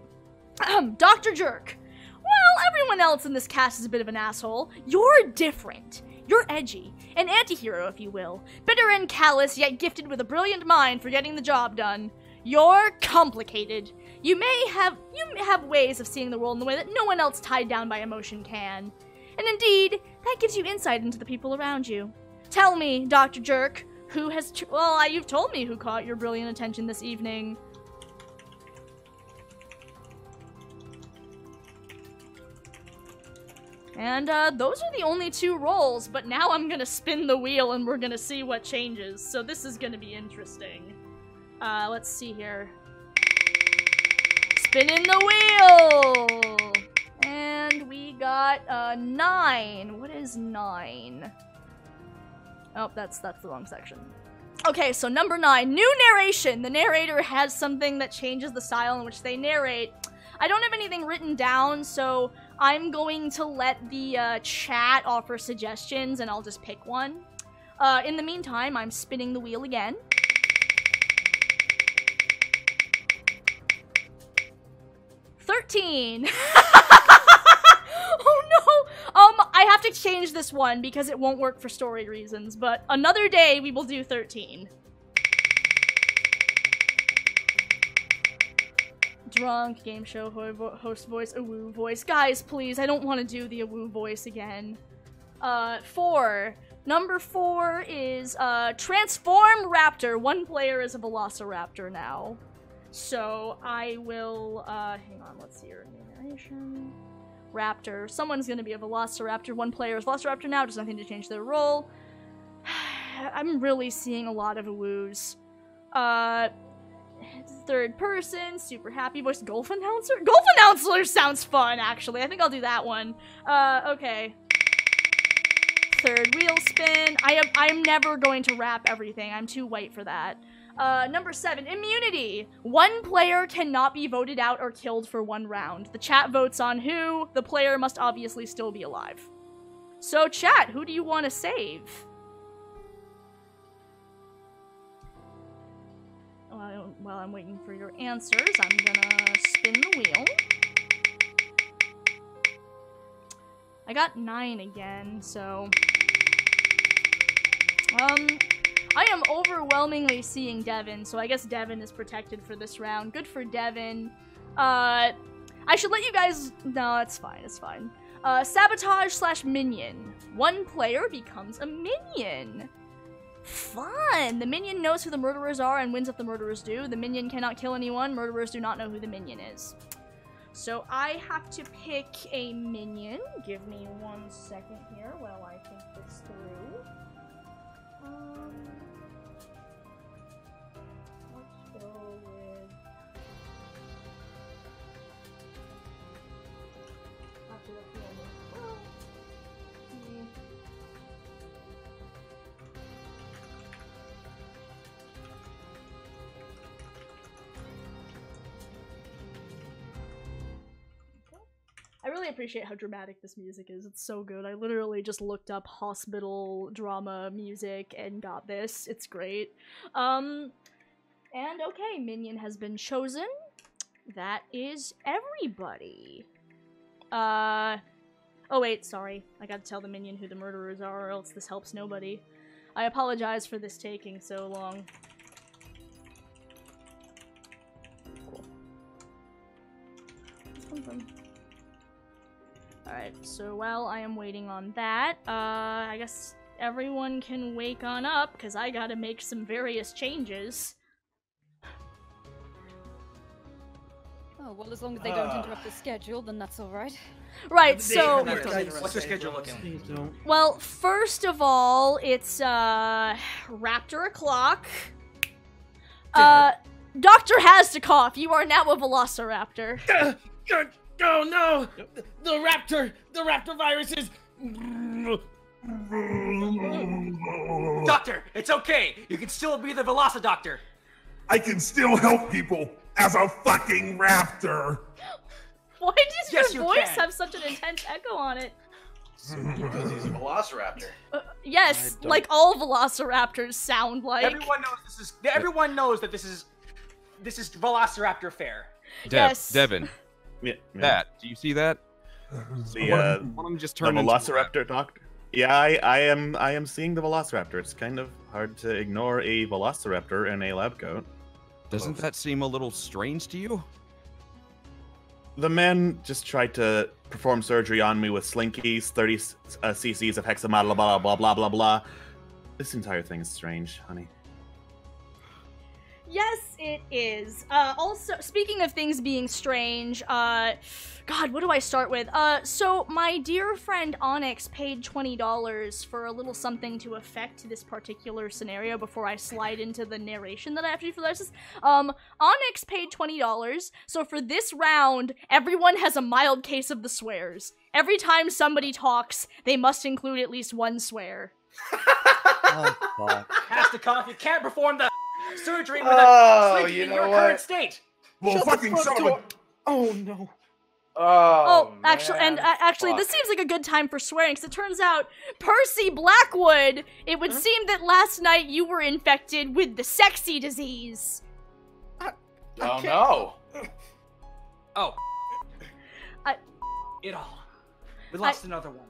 Dr. Jerk. Well, everyone else in this cast is a bit of an asshole. You're different. You're edgy. An anti-hero, if you will. Bitter and callous, yet gifted with a brilliant mind for getting the job done. You're complicated. You have ways of seeing the world in the way that no one else tied down by emotion can. And indeed, that gives you insight into the people around you. Tell me, Dr. Jerk, who has... well, you've told me who caught your brilliant attention this evening. And those are the only 2 rolls, but now I'm gonna spin the wheel and we're gonna see what changes. So this is gonna be interesting. Let's see here. Spinning the wheel! And we got 9. What is 9? Oh, that's the wrong section. Okay, so number 9, new narration. The narrator has something that changes the style in which they narrate. I don't have anything written down, so I'm going to let the chat offer suggestions, and I'll just pick one. In the meantime, I'm spinning the wheel again. $13. Oh no! I have to change this one because it won't work for story reasons, but another day we will do 13. Drunk, game show, host voice, awoo voice. Guys, please, I don't want to do the awoo voice again. 4. Number 4 is, Transform Raptor. One player is a Velociraptor now. So, I will, hang on, let's see your narration. Raptor. Someone's gonna be a Velociraptor. One player is Velociraptor now, does nothing to change their role. I'm really seeing a lot of awoos. Third person, super happy voice, golf announcer? Golf announcer sounds fun, actually. I think I'll do that one. Okay. Third wheel spin. I'm never going to wrap everything. I'm too white for that. Number 7, immunity. One player cannot be voted out or killed for 1 round. The chat votes on who. The player must obviously still be alive. So chat, who do you want to save? While I'm waiting for your answers, I'm gonna spin the wheel. I got 9 again, so... I am overwhelmingly seeing Devin, so I guess Devin is protected for this round. Good for Devin. I should let you guys... No, it's fine, it's fine. Sabotage / minion. One player becomes a minion. Fun! The minion knows who the murderers are and wins if the murderers do. The minion cannot kill anyone. Murderers do not know who the minion is. So I have to pick a minion. Give me 1 second here while I think this through. Let's go with... I really appreciate how dramatic this music is. It's so good. I literally just looked up hospital drama music and got this. It's great. And okay, minion has been chosen. That is everybody. Oh wait, sorry. I gotta tell the minion who the murderers are or else this helps nobody. I apologize for this taking so long. Cool. Alright, so while I am waiting on that, I guess everyone can wake on up, because I gotta make some various changes. Oh, well, as long as they don't interrupt the schedule, then that's alright. Right, so... What's your schedule looking? Well, first of all, it's, Raptor o'clock. Dr. Hasdikoff, you are now a Velociraptor. Oh no! The raptor virus is... Doctor, it's okay. You can still be the Velocidoctor. I can still help people as a fucking raptor. Why does your voice have such an intense echo on it? Because he's a Velociraptor. Yes, like all Velociraptors sound like. Everyone knows this is. Everyone knows that this is Velociraptor fare. Devin, Yeah, That. Do you see that? The One of them just the turned into a rat. Velociraptor, Doctor. Yeah, I am seeing the Velociraptor. It's kind of hard to ignore a Velociraptor in a lab coat. Doesn't that seem a little strange to you? The man just tried to perform surgery on me with slinkies, 30 cc's of hexamal, blah blah blah blah blah. This entire thing is strange, honey. Yes, it is. Also, speaking of things being strange, God, what do I start with? So my dear friend Onyx paid $20 for a little something to affect this particular scenario before I slide into the narration that I have to do for this. Onyx paid $20, so for this round, everyone has a mild case of the swears. Every time somebody talks, they must include at least one swear. Oh, fuck. Hastikov, you can't perform the surgery with a slinky in your current state. Well, fucking shut up. Oh no. Oh, actually, this seems like a good time for swearing, because it turns out, Percy Blackwood, it would seem that last night you were infected with the sexy disease. Oh no. Oh. It all. We lost another one.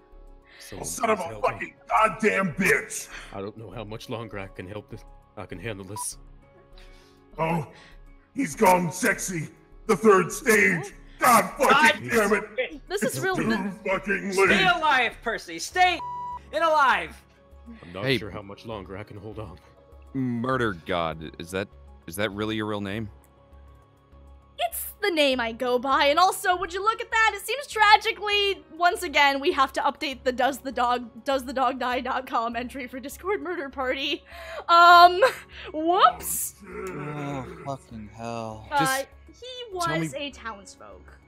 Son of a fucking goddamn bitch. I don't know how much longer I can help this. I can handle this. Oh, he's gone sexy. The third stage. God fucking damn it. This is really too fucking Stay late. alive, Percy. Stay alive. I'm not Hey. sure how much longer I can hold on. Murder God. Is that really your real name? It's the name I go by, and also, would you look at that? It seems tragically, once again, we have to update the doesthedogdie.com entry for Discord Murder Party. Whoops. Oh, fucking hell. He was a townsfolk.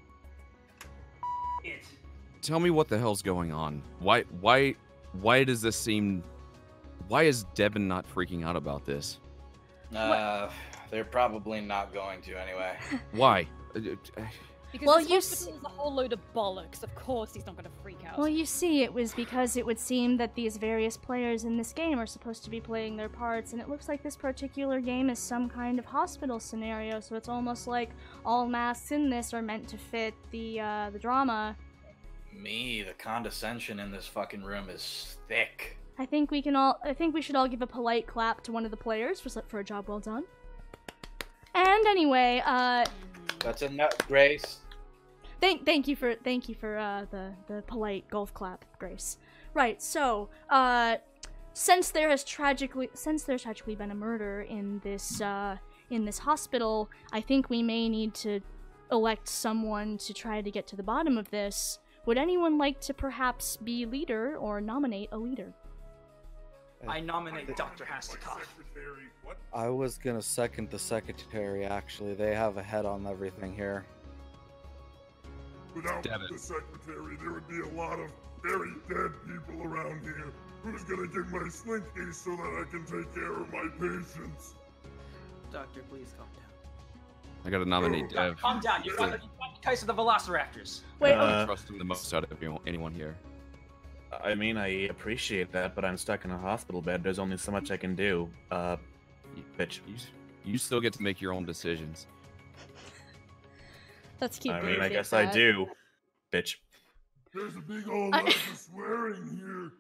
Tell me what the hell's going on. Why does this seem... Why is Devin not freaking out about this? They're probably not going to anyway. Why? Because Well, this you hospital is a whole load of bollocks. Of course he's not going to freak out. Well, you see, it was because it would seem that these various players in this game are supposed to be playing their parts, and it looks like this particular game is some kind of hospital scenario, so it's almost like all masks in this are meant to fit the drama. The condescension in this fucking room is thick. I think we should all give a polite clap to one of the players for a job well done. And anyway, That's a nut, Grace. Thank you for the polite golf clap, Grace. Right. So, since there has tragically been a murder in this hospital, I think we may need to elect someone to try to get to the bottom of this. Would anyone like to perhaps be leader or nominate a leader? I nominate Dr. Hastikov. I was gonna second the secretary, actually. They have a head on everything here. Without the secretary, there would be a lot of very dead people around here. Who's gonna get my slinky so that I can take care of my patients? Doctor, please calm down. I gotta nominate Dev. Calm down. You got the case of the Velociraptors. Wait. I trust him the most out of anyone here. I mean, I appreciate that, but I'm stuck in a hospital bed. There's only so much I can do. Bitch. You still get to make your own decisions. Let's keep. I mean, I guess I do. Bitch. There's a big old lot of swearing here.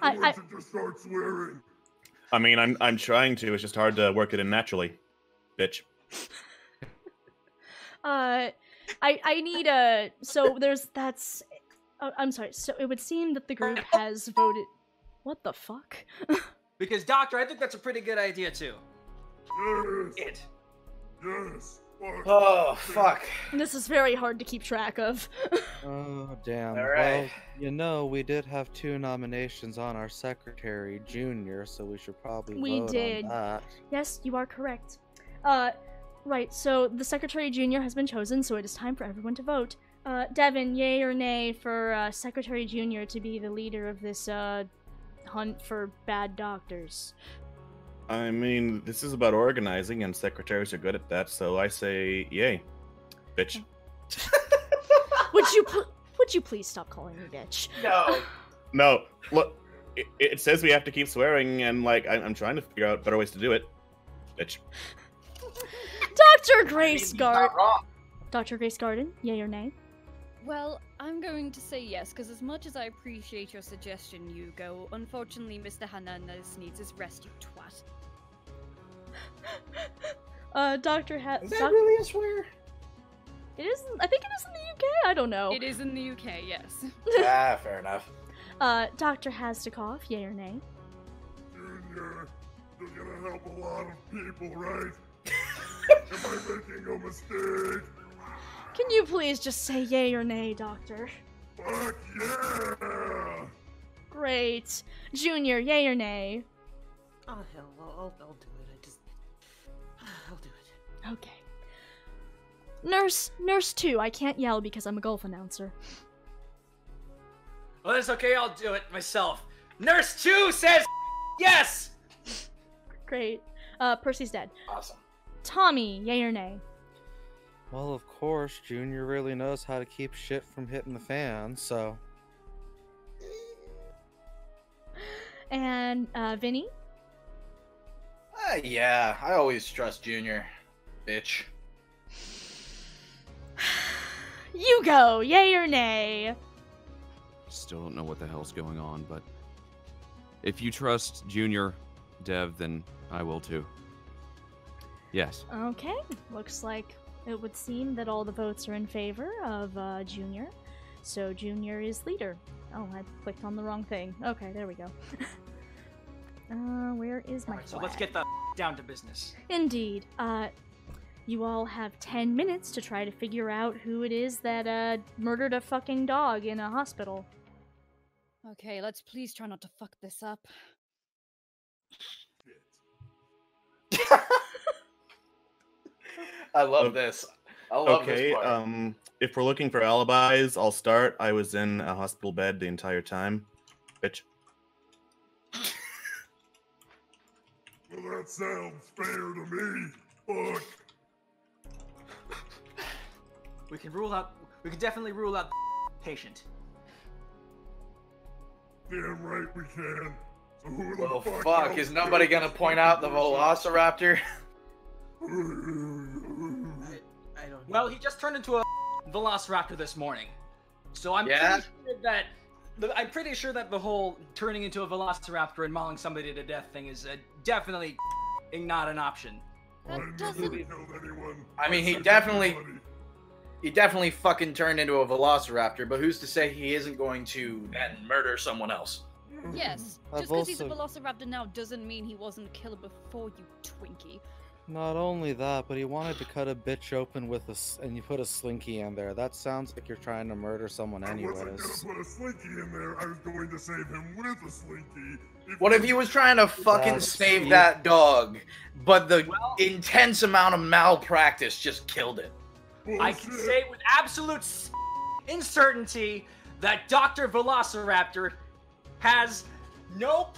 Everyone should just start swearing. I mean, I'm trying to. It's just hard to work it in naturally. Bitch. I need a. So that's. I'm sorry. So it would seem that the group has voted. What the fuck? Because, Doctor, I think that's a pretty good idea, too. Yes. Yes. Oh, fuck. This is very hard to keep track of. Oh, damn. All right. Well, we did have 2 nominations on our secretary, Junior, so we should probably vote on that. Yes, you are correct. Right, so the Secretary Junior has been chosen, so it is time for everyone to vote. Devin, yay or nay for Secretary Junior to be the leader of this hunt for bad doctors? I mean, this is about organizing, and secretaries are good at that, so I say yay. Bitch. Would you please stop calling me bitch? No. No, look, it says we have to keep swearing, and, like, I'm trying to figure out better ways to do it. Bitch. Dr. Grayskull. Dr. Grace Garden, yay or nay? Well, I'm going to say yes, because as much as I appreciate your suggestion, Hugo, unfortunately Mr. Hernandez needs his rest, you twat. Dr. Is that really a swear? It is. I think it is in the UK. I don't know. It is in the UK, yes. Ah, fair enough. Dr. Hasdikoff, yay or nay? Junior, you're gonna help a lot of people, right? Am I making a mistake? Can you please just say yay or nay, Doctor? Fuck yeah! Great. Junior, yay or nay? Oh hell, I'll do it. I'll do it. Okay. Nurse 2, I can't yell because I'm a golf announcer. Well, that's okay, I'll do it myself. Nurse 2 says yes! Great. Percy's dead. Awesome. Tommy, yay or nay? Well, of course, Junior really knows how to keep shit from hitting the fan, so. And, Vinny? Yeah, I always trust Junior. Bitch. Hugo, yay or nay? Still don't know what the hell's going on, but if you trust Junior, Dev, then I will too. Yes. Okay, looks like it would seem that all the votes are in favor of Junior. So Junior is leader. Oh, I clicked on the wrong thing. Okay, there we go. Where is my Alright, so let's get the down to business. Indeed. You all have 10 minutes to try to figure out who it is that murdered a fucking dog in a hospital. Okay, let's please try not to fuck this up. I love this. I love Okay, this part. if we're looking for alibis, I'll start. I was in a hospital bed the entire time. Bitch. Well, that sounds fair to me. Fuck. We can definitely rule out the patient. Damn right we can. So who the Well, fuck fuck, else is nobody gonna point out the Velociraptor? I don't. Well, he just turned into a Velociraptor this morning. So I'm Yeah? pretty sure that the whole turning into a Velociraptor and mauling somebody to death thing is definitely not an option. That doesn't... I mean, he definitely fucking turned into a Velociraptor, but who's to say he isn't going to then murder someone else? Yes, I've just because he's a also- Velociraptor now doesn't mean he wasn't a killer before, you Twinkie. Not only that, but he wanted to cut a bitch open with and you put a slinky in there. That sounds like you're trying to murder someone I wasn't anyways. gonna put a slinky in there. I was going to save him with a slinky. What if he was trying to fucking That's- save that dog, but the intense amount of malpractice just killed it? I can say with absolute uncertainty that Dr. Velociraptor has no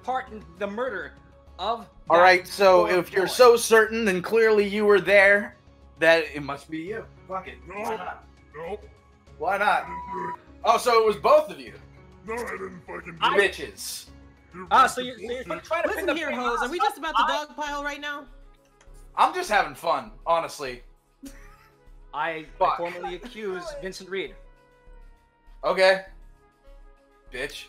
part in the murder of. All right, so poor if you're boy. so certain, then clearly you were there. That it must be you. Fuck it. Why not? Nope. Why not? Oh, so it was both of you. No, I didn't fucking do Bitches. So you're trying to pin Listen the here, blame hoes. on Are we us? just about the dog pile right now? I'm just having fun, honestly. I Fuck. formally accuse Vincent Reed. Okay. Bitch.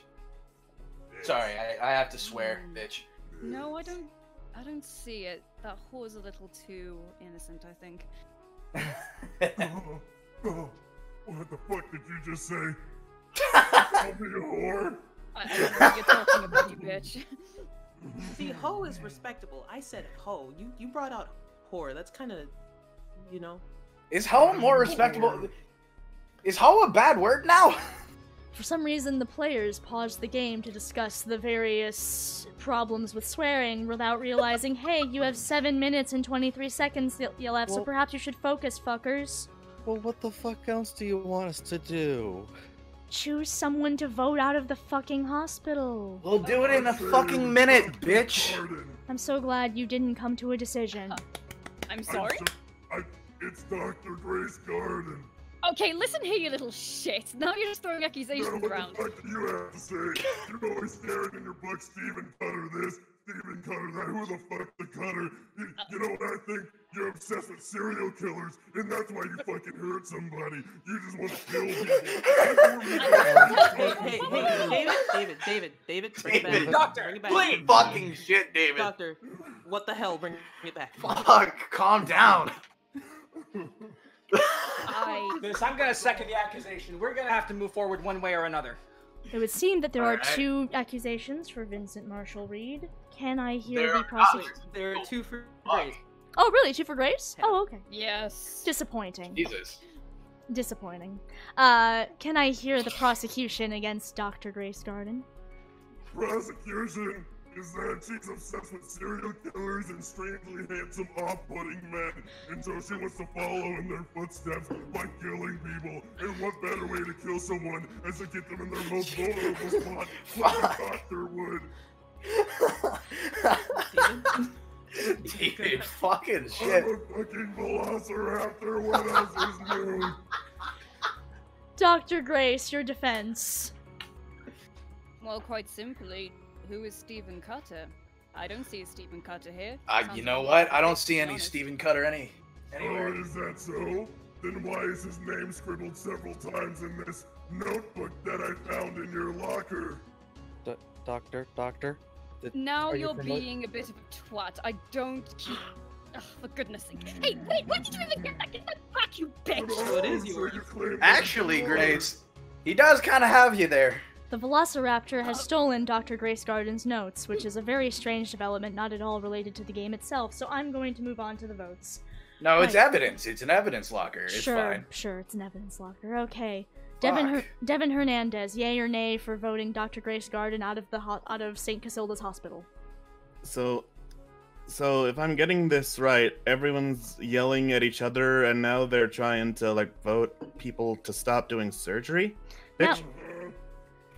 Sorry, I have to swear, bitch. No, I don't see it. That whore's a little too innocent, I think. Oh, what the fuck did you just say? Call me a whore? I don't know what you're talking about, you bitch. See, hoe is respectable. I said hoe. You brought out whore. That's kind of, you know. Is hoe more respectable? Is hoe a bad word now? For some reason, the players paused the game to discuss the various problems with swearing without realizing, hey, you have 7 minutes and 23 seconds you'll have, so Well- perhaps you should focus, fuckers. Well, what the fuck else do you want us to do? Choose someone to vote out of the fucking hospital. We'll do it in a fucking minute, bitch. I'm so glad you didn't come to a decision. I'm sorry? It's Dr. Grace Garden. Okay, listen here, you little shit. Now you're just throwing accusations What around. the fuck do you have to say? You're always staring in your book, Stephen Cutter this, Steven Cutter, who the fuck the Cutter? You know what I think? You're obsessed with serial killers, and that's why you fucking hurt somebody. You just want to kill people. David, bring it back. Doctor, bring it back. please. Fucking shit, David. Doctor, what the hell? Bring it back. Fuck, calm down. I'm gonna second the accusation. We're gonna have to move forward one way or another. It would seem that there are Alright. 2 accusations for Vincent Marshall Reed. Can I hear the prosecution? There are 2 for Grace. Oh, really? 2 for Grace? Oh, okay. Yes. Disappointing. Jesus. Disappointing. Can I hear the prosecution against Dr. Grace Garden? Prosecution is that she's obsessed with serial killers and strangely handsome, off-putting men, and so she wants to follow in their footsteps by killing people. And what better way to kill someone as to get them in their most vulnerable spot, like a doctor would. David, fucking shit. I'm a fucking velociraptor. What else is new? Dr. Grace, your defense. Well, quite simply, who is Stephen Cutter? I don't see a Stephen Cutter here. You know what? I don't see any Steven Cutter anywhere. Oh, is that so? Then why is his name scribbled several times in this notebook that I found in your locker? Doctor? Now are you you're promote- being a bit of a twat. I don't keep... Oh, for goodness sake. Hey, wait, where did you even get that back, you bitch? So it is yours. Actually, Grace, he does kind of have you there. The Velociraptor has stolen Dr. Grace Garden's notes, which is a very strange development, not at all related to the game itself, so I'm going to move on to the votes. No, it's Right. evidence. It's an evidence locker. It's fine. Sure, it's an evidence locker. Okay. Devin Hernandez, yay or nay for voting Dr. Grace Garden out of St. Casilda's hospital? So if I'm getting this right, everyone's yelling at each other, and now they're trying to vote people to stop doing surgery. Bitch.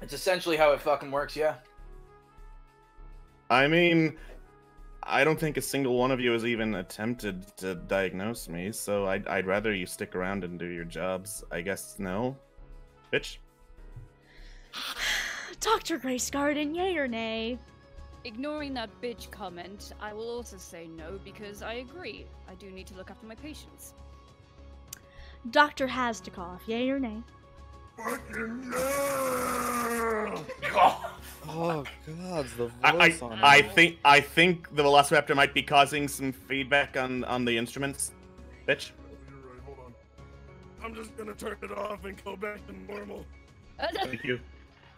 It's essentially how it fucking works, yeah. I mean, I don't think a single one of you has even attempted to diagnose me, so I'd rather you stick around and do your jobs. I guess no, bitch. Dr. Grace Garden, yay or nay? Ignoring that bitch comment, I will also say no because I agree. I do need to look after my patients. Dr. Hasdikoff, yay or nay? Fucking yeah! Oh god, the I voice on I that. think the Velociraptor might be causing some feedback on the instruments, bitch. You're right, hold on. I'm just gonna turn it off and go back to normal. Thank you,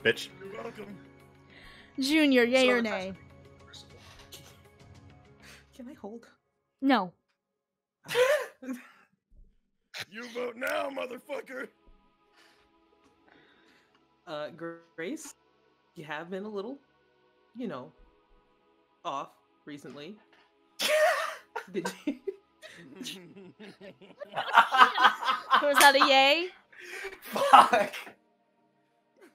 bitch. You're welcome. Junior, yay or nay? Can I hold? No. You vote now, motherfucker! Grace, you have been a little, off recently. Did you? Was that a yay? Fuck.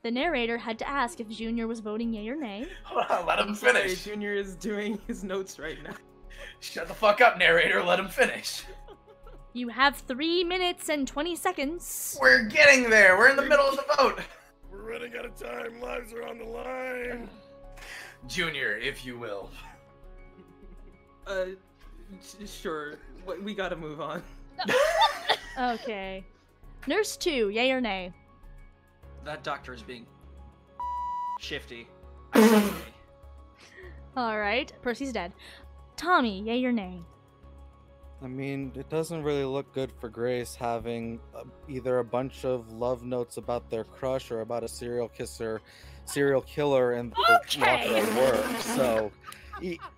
The narrator had to ask if Junior was voting yay or nay. Hold on, let him Sorry, finish. Junior is doing his notes right now. Shut the fuck up, narrator. Let him finish. You have 3 minutes and 20 seconds. We're getting there. We're in the middle of the vote. We're running out of time. Lives are on the line. Junior, if you will. Sure. We gotta move on. Okay. Nurse 2, yay or nay? That doctor is being shifty. Alright, Percy's dead. Tommy, yay or nay? I mean, it doesn't really look good for Grace having either a bunch of love notes about their crush or about a serial killer in the locker at work. So,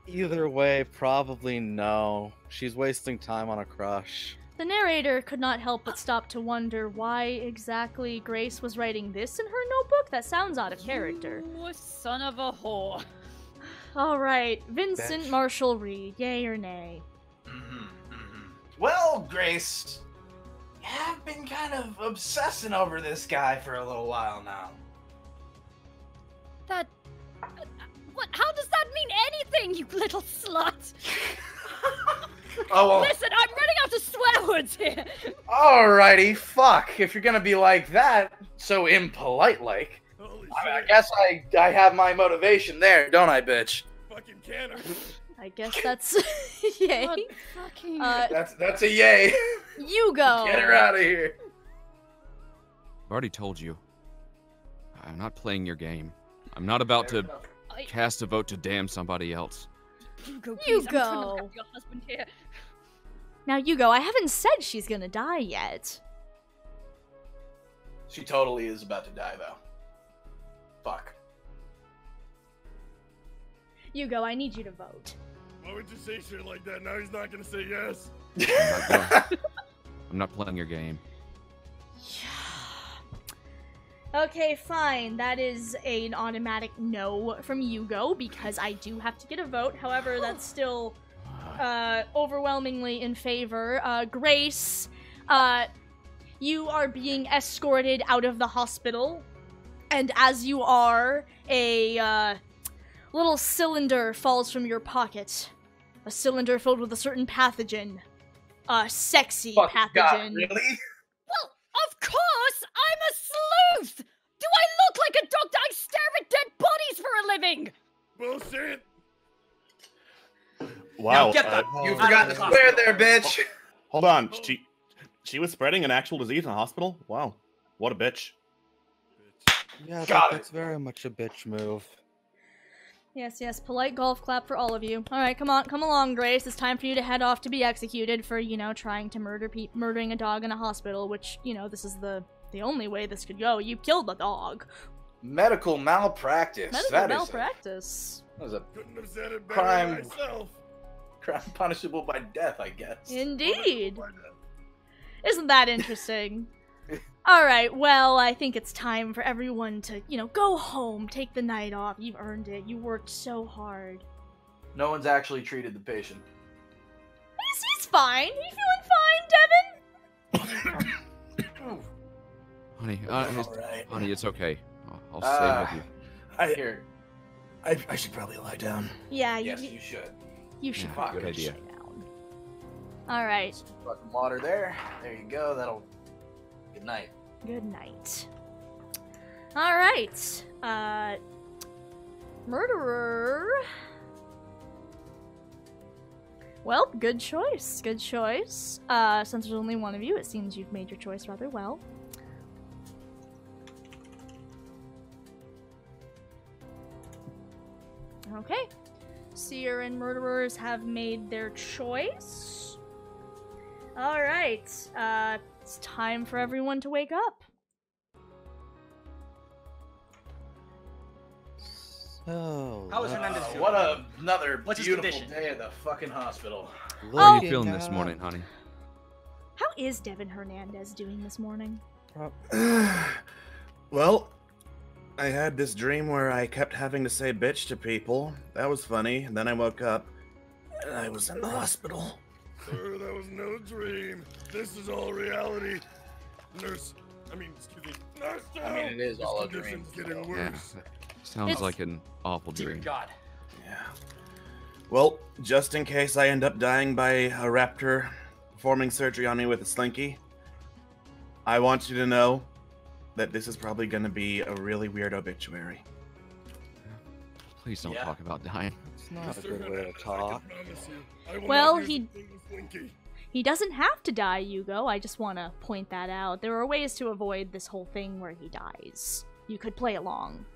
either way, probably no. She's wasting time on a crush. The narrator could not help but stop to wonder why exactly Grace was writing this in her notebook. That sounds out of character. You son of a whore. Alright, Vincent Bitch. Marshall Reed, yay or nay? Well, Grace, I've been kind of obsessing over this guy for a little while now. That... What? How does that mean anything, you little slut? Oh, well. Listen, I'm running out of swear words here. Alrighty, fuck. If you're gonna be like that, so impolite like, I guess I have my motivation there, don't I, bitch? fucking canner. I guess that's yay. God, fucking. That's a yay. You go. Get her out of here. I've already told you. I'm not playing your game. I'm not about to cast a vote to damn somebody else. Hugo, please, You I'm trying to go. look after your husband here. Now, Hugo, I haven't said she's gonna die yet. She totally is about to die, though. Fuck. Hugo, I need you to vote. Why would you say shit like that? Now he's not gonna say yes. I'm not playing your game. Okay, fine. That is an automatic no from Hugo because I do have to get a vote. However, that's still overwhelmingly in favor. Grace, you are being escorted out of the hospital, and as you are, a little cylinder falls from your pocket. A cylinder filled with a certain pathogen. A sexy pathogen. God, really? Well, of course, I'm a sleuth! Do I look like a doctor? I stare at dead bodies for a living! Bullshit. Wow. Now get the You forgot to swear there, bitch. Hold on. She was spreading an actual disease in a hospital? Wow. What a bitch. Yeah, Got that's very much a bitch move. Yes, yes, polite golf clap for all of you. Alright, come along, Grace. It's time for you to head off to be executed for, trying to murdering a dog in a hospital, which, this is the only way this could go. You killed the dog. Medical malpractice. Medical malpractice. That was a Couldn't have said it better crime. myself. Crime punishable by death, I guess. Indeed. Isn't that interesting? Alright, well, I think it's time for everyone to, go home, take the night off. You've earned it. You worked so hard. No one's actually treated the patient. He's fine. You feeling fine, Devin? Honey, Alright. honey, it's okay. I'll stay with you. Here. I should probably lie down. Yeah, Yes, you should. You should Yeah, probably good idea. sit down. Alright. Fucking water there. There you go. That'll. Good night. Good night. Alright. Murderer. Well, good choice. Good choice. Since there's only one of you, it seems you've made your choice rather well. Okay. Seer and murderers have made their choice. Alright. It's time for everyone to wake up. Oh. How is Hernandez doing? What another What's his beautiful condition? day at the fucking hospital. How are you feeling this morning, honey? How is Devin Hernandez doing this morning? Well, I had this dream where I kept having to say bitch to people. That was funny. And then I woke up and I was in the hospital. Sir, that was no dream. This is all reality. Nurse, excuse me. Nurse, I mean, it is this all a dream. condition's getting Yeah, worse. sounds like an awful Dear dream. God. Yeah. Well, just in case I end up dying by a raptor performing surgery on me with a slinky, I want you to know that this is probably going to be a really weird obituary. Please don't talk about dying. It's not a good way to talk. Well, he doesn't have to die, Hugo. I just want to point that out. There are ways to avoid this whole thing where he dies. You could play along.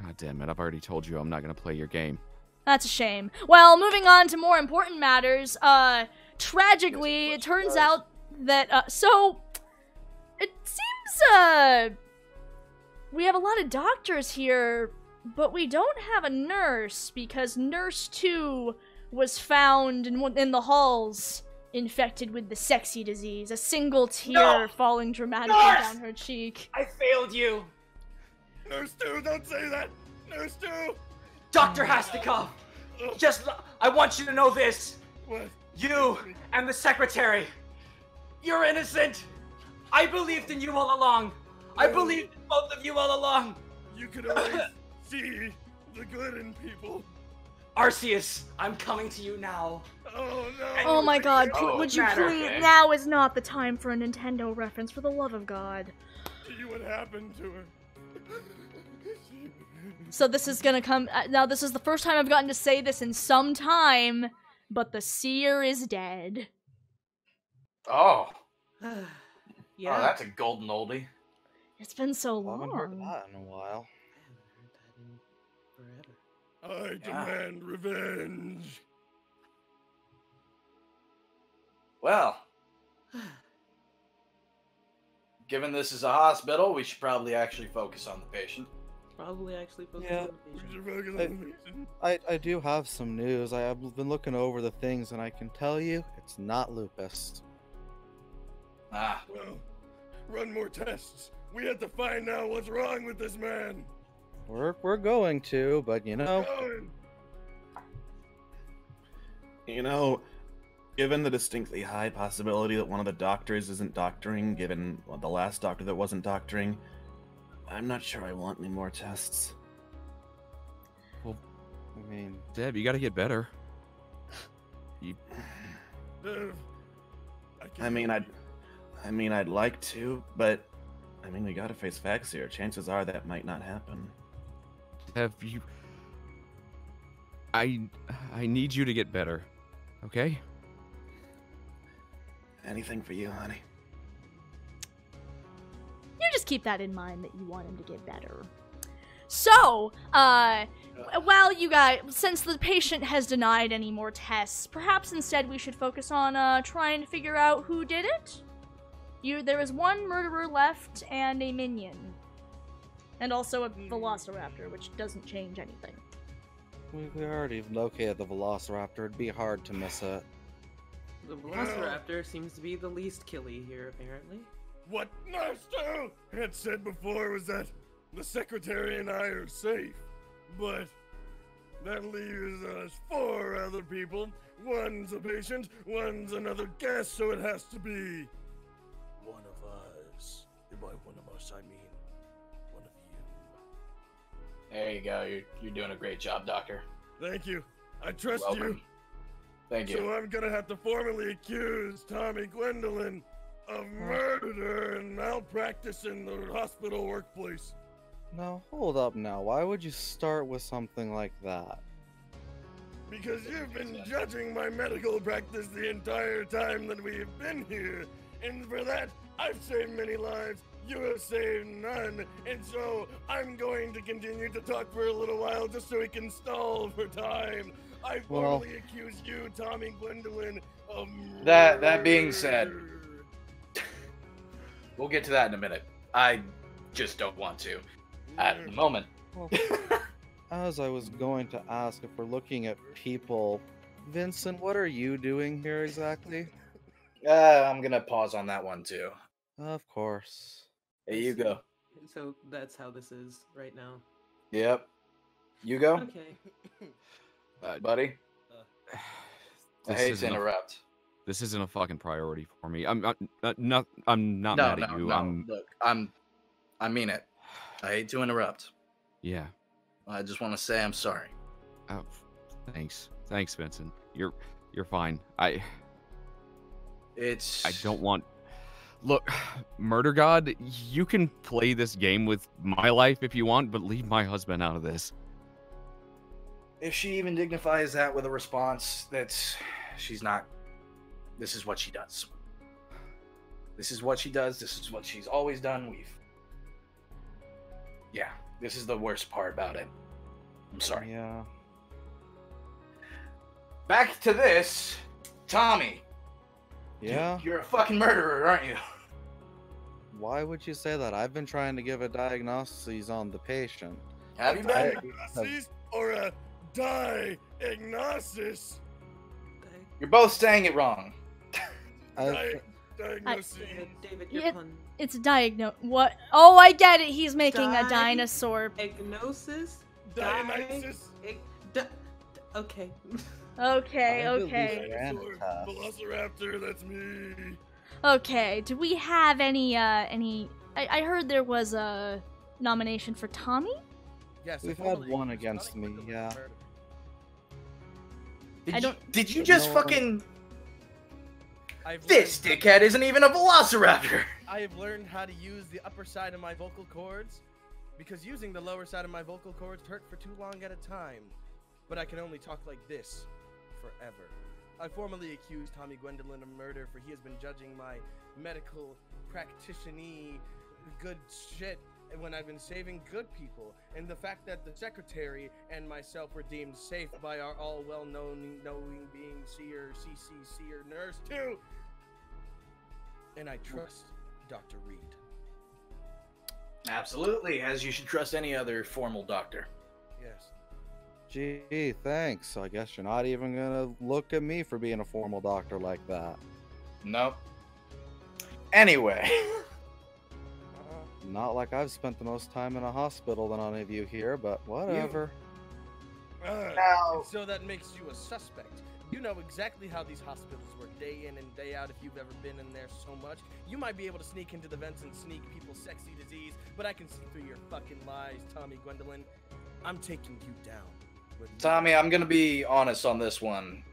God damn it, I've already told you I'm not going to play your game. That's a shame. Well, moving on to more important matters, tragically, it turns out that, so, it seems, we have a lot of doctors here, but we don't have a nurse, because Nurse 2 was found in the halls, infected with the sexy disease, a single tear falling dramatically down her cheek. I failed you. Nurse 2, don't say that. Nurse 2. Dr. Hastikov, I want you to know this. What? You and the secretary, you're innocent. I believed in you all along. I believed in both of you all along. You could always see the good in people. Arceus, I'm coming to you now. Oh no. Oh my god, Oh, would you matter, please? okay? Now is not the time for a Nintendo reference, for the love of God. See what happened to her. So this is gonna come. Now, this is the first time I've gotten to say this in some time, but the seer is dead. Oh. Yeah. Oh, that's a golden oldie. It's been so I haven't heard long. that in a while. I demand revenge. Well, given this is a hospital, we should probably actually focus on the patient. Probably actually focus Yeah. on the patient. I do have some news. I have been looking over the things, and I can tell you, it's not lupus. Ah. Well, run more tests. We have to find out what's wrong with this man. We're going to, but you know. You know, given the distinctly high possibility that one of the doctors isn't doctoring, given the last doctor that wasn't doctoring, I'm not sure I want any more tests. I mean, Deb, you gotta get better. You... I mean, I'd like to, but I mean, we gotta face facts here. Chances are that might not happen. Have you... I need you to get better, okay? Anything for you, honey. You just keep that in mind that you want him to get better. So, while you guys, since the patient has denied any more tests, perhaps instead we should focus on trying to figure out who did it. There is one murderer left and a minion. And also a velociraptor, which doesn't change anything. We already located the velociraptor. It'd be hard to miss it. The Velociraptor seems to be the least killy here, apparently. What Master had said before was that the Secretary and I are safe, but that leaves us 4 other people. One's a patient, one's another guest, so it has to be one of us. And by one of us, I mean one of you. There you go. You're doing a great job, Doctor. Thank you. I trust you. Welcome. Thank you. So I'm gonna have to formally accuse Tommy Gwendolyn of murder and malpractice in the hospital workplace. Now, hold up now. Why would you start with something like that? Because you've been judging my medical practice the entire time that we have been here. And for that, I've saved many lives. You have saved none. And so I'm going to continue to talk for a little while just so we can stall for time. I formally accuse you, Tommy Gwendolyn, of murder. That being said, we'll get to that in a minute. I just don't want to at the moment. Well, as I was going to ask, if we're looking at people, Vincent, what are you doing here exactly? I'm gonna pause on that one too. Of course. Hey, you go. So that's how this is right now. Yep. You go. Okay. Buddy. I hate to isn't interrupt. This isn't a fucking priority for me. I'm not mad at you. Look, I mean it. I hate to interrupt. Yeah. I just want to say I'm sorry. Oh, thanks, Vincent. You're fine. I don't want. Look, Murder God, you can play this game with my life if you want, but leave my husband out of this. If she even dignifies that with a response, she's not. This is what she does. This is what she does. This is what she's always done. Yeah, this is the worst part about it. I'm sorry. Yeah. Back to this, Tommy. Yeah? You're a fucking murderer, aren't you? Why would you say that? I've been trying to give a diagnosis on the patient. Have you been? Diagnosis or a diagnosis? You're both saying it wrong. Diagnosis. David, It's what? Oh, I get it. He's making a dinosaur. Diagnosis? Dionysus? Okay. Okay. Velociraptor, that's me. Okay, do we have any, I heard there was a nomination for Tommy? Yes, we've had one against me, yeah. Did you just fucking... This dickhead isn't even a velociraptor! I have learned how to use the upper side of my vocal cords because using the lower side of my vocal cords hurt for too long at a time. But I can only talk like this forever. I formally accused Tommy Gwendolyn of murder, for he has been judging my medical practitioner good shit when I've been saving good people. And the fact that the secretary and myself were deemed safe by our all well-known knowing being seer, seer nurse too. And I trust Dr. Reed. Absolutely, as you should trust any other formal doctor. Yes. Gee, thanks. I guess you're not even gonna look at me for being a formal doctor like that. Nope. Anyway. Not like I've spent the most time in a hospital than any of you here, but whatever. And so that makes you a suspect. You know exactly how these hospitals work day in and day out if you've ever been in there so much. You might be able to sneak into the vents and sneak people's sexy disease, but I can see through your fucking lies, Tommy Gwendolyn. I'm taking you down. Tommy, I'm gonna be honest on this one.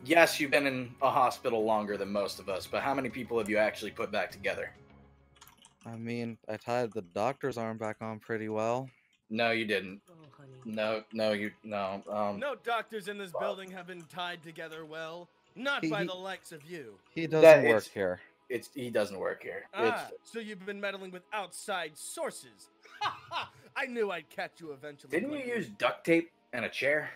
Yes, you've been in a hospital longer than most of us, but how many people have you actually put back together? I mean, I tied the doctor's arm back on pretty well. No, you didn't. No. No doctors in this building have been tied together well. Not by the likes of you. He doesn't work here. He doesn't work here. So you've been meddling with outside sources. I knew I'd catch you eventually. Didn't you use duct tape and a chair?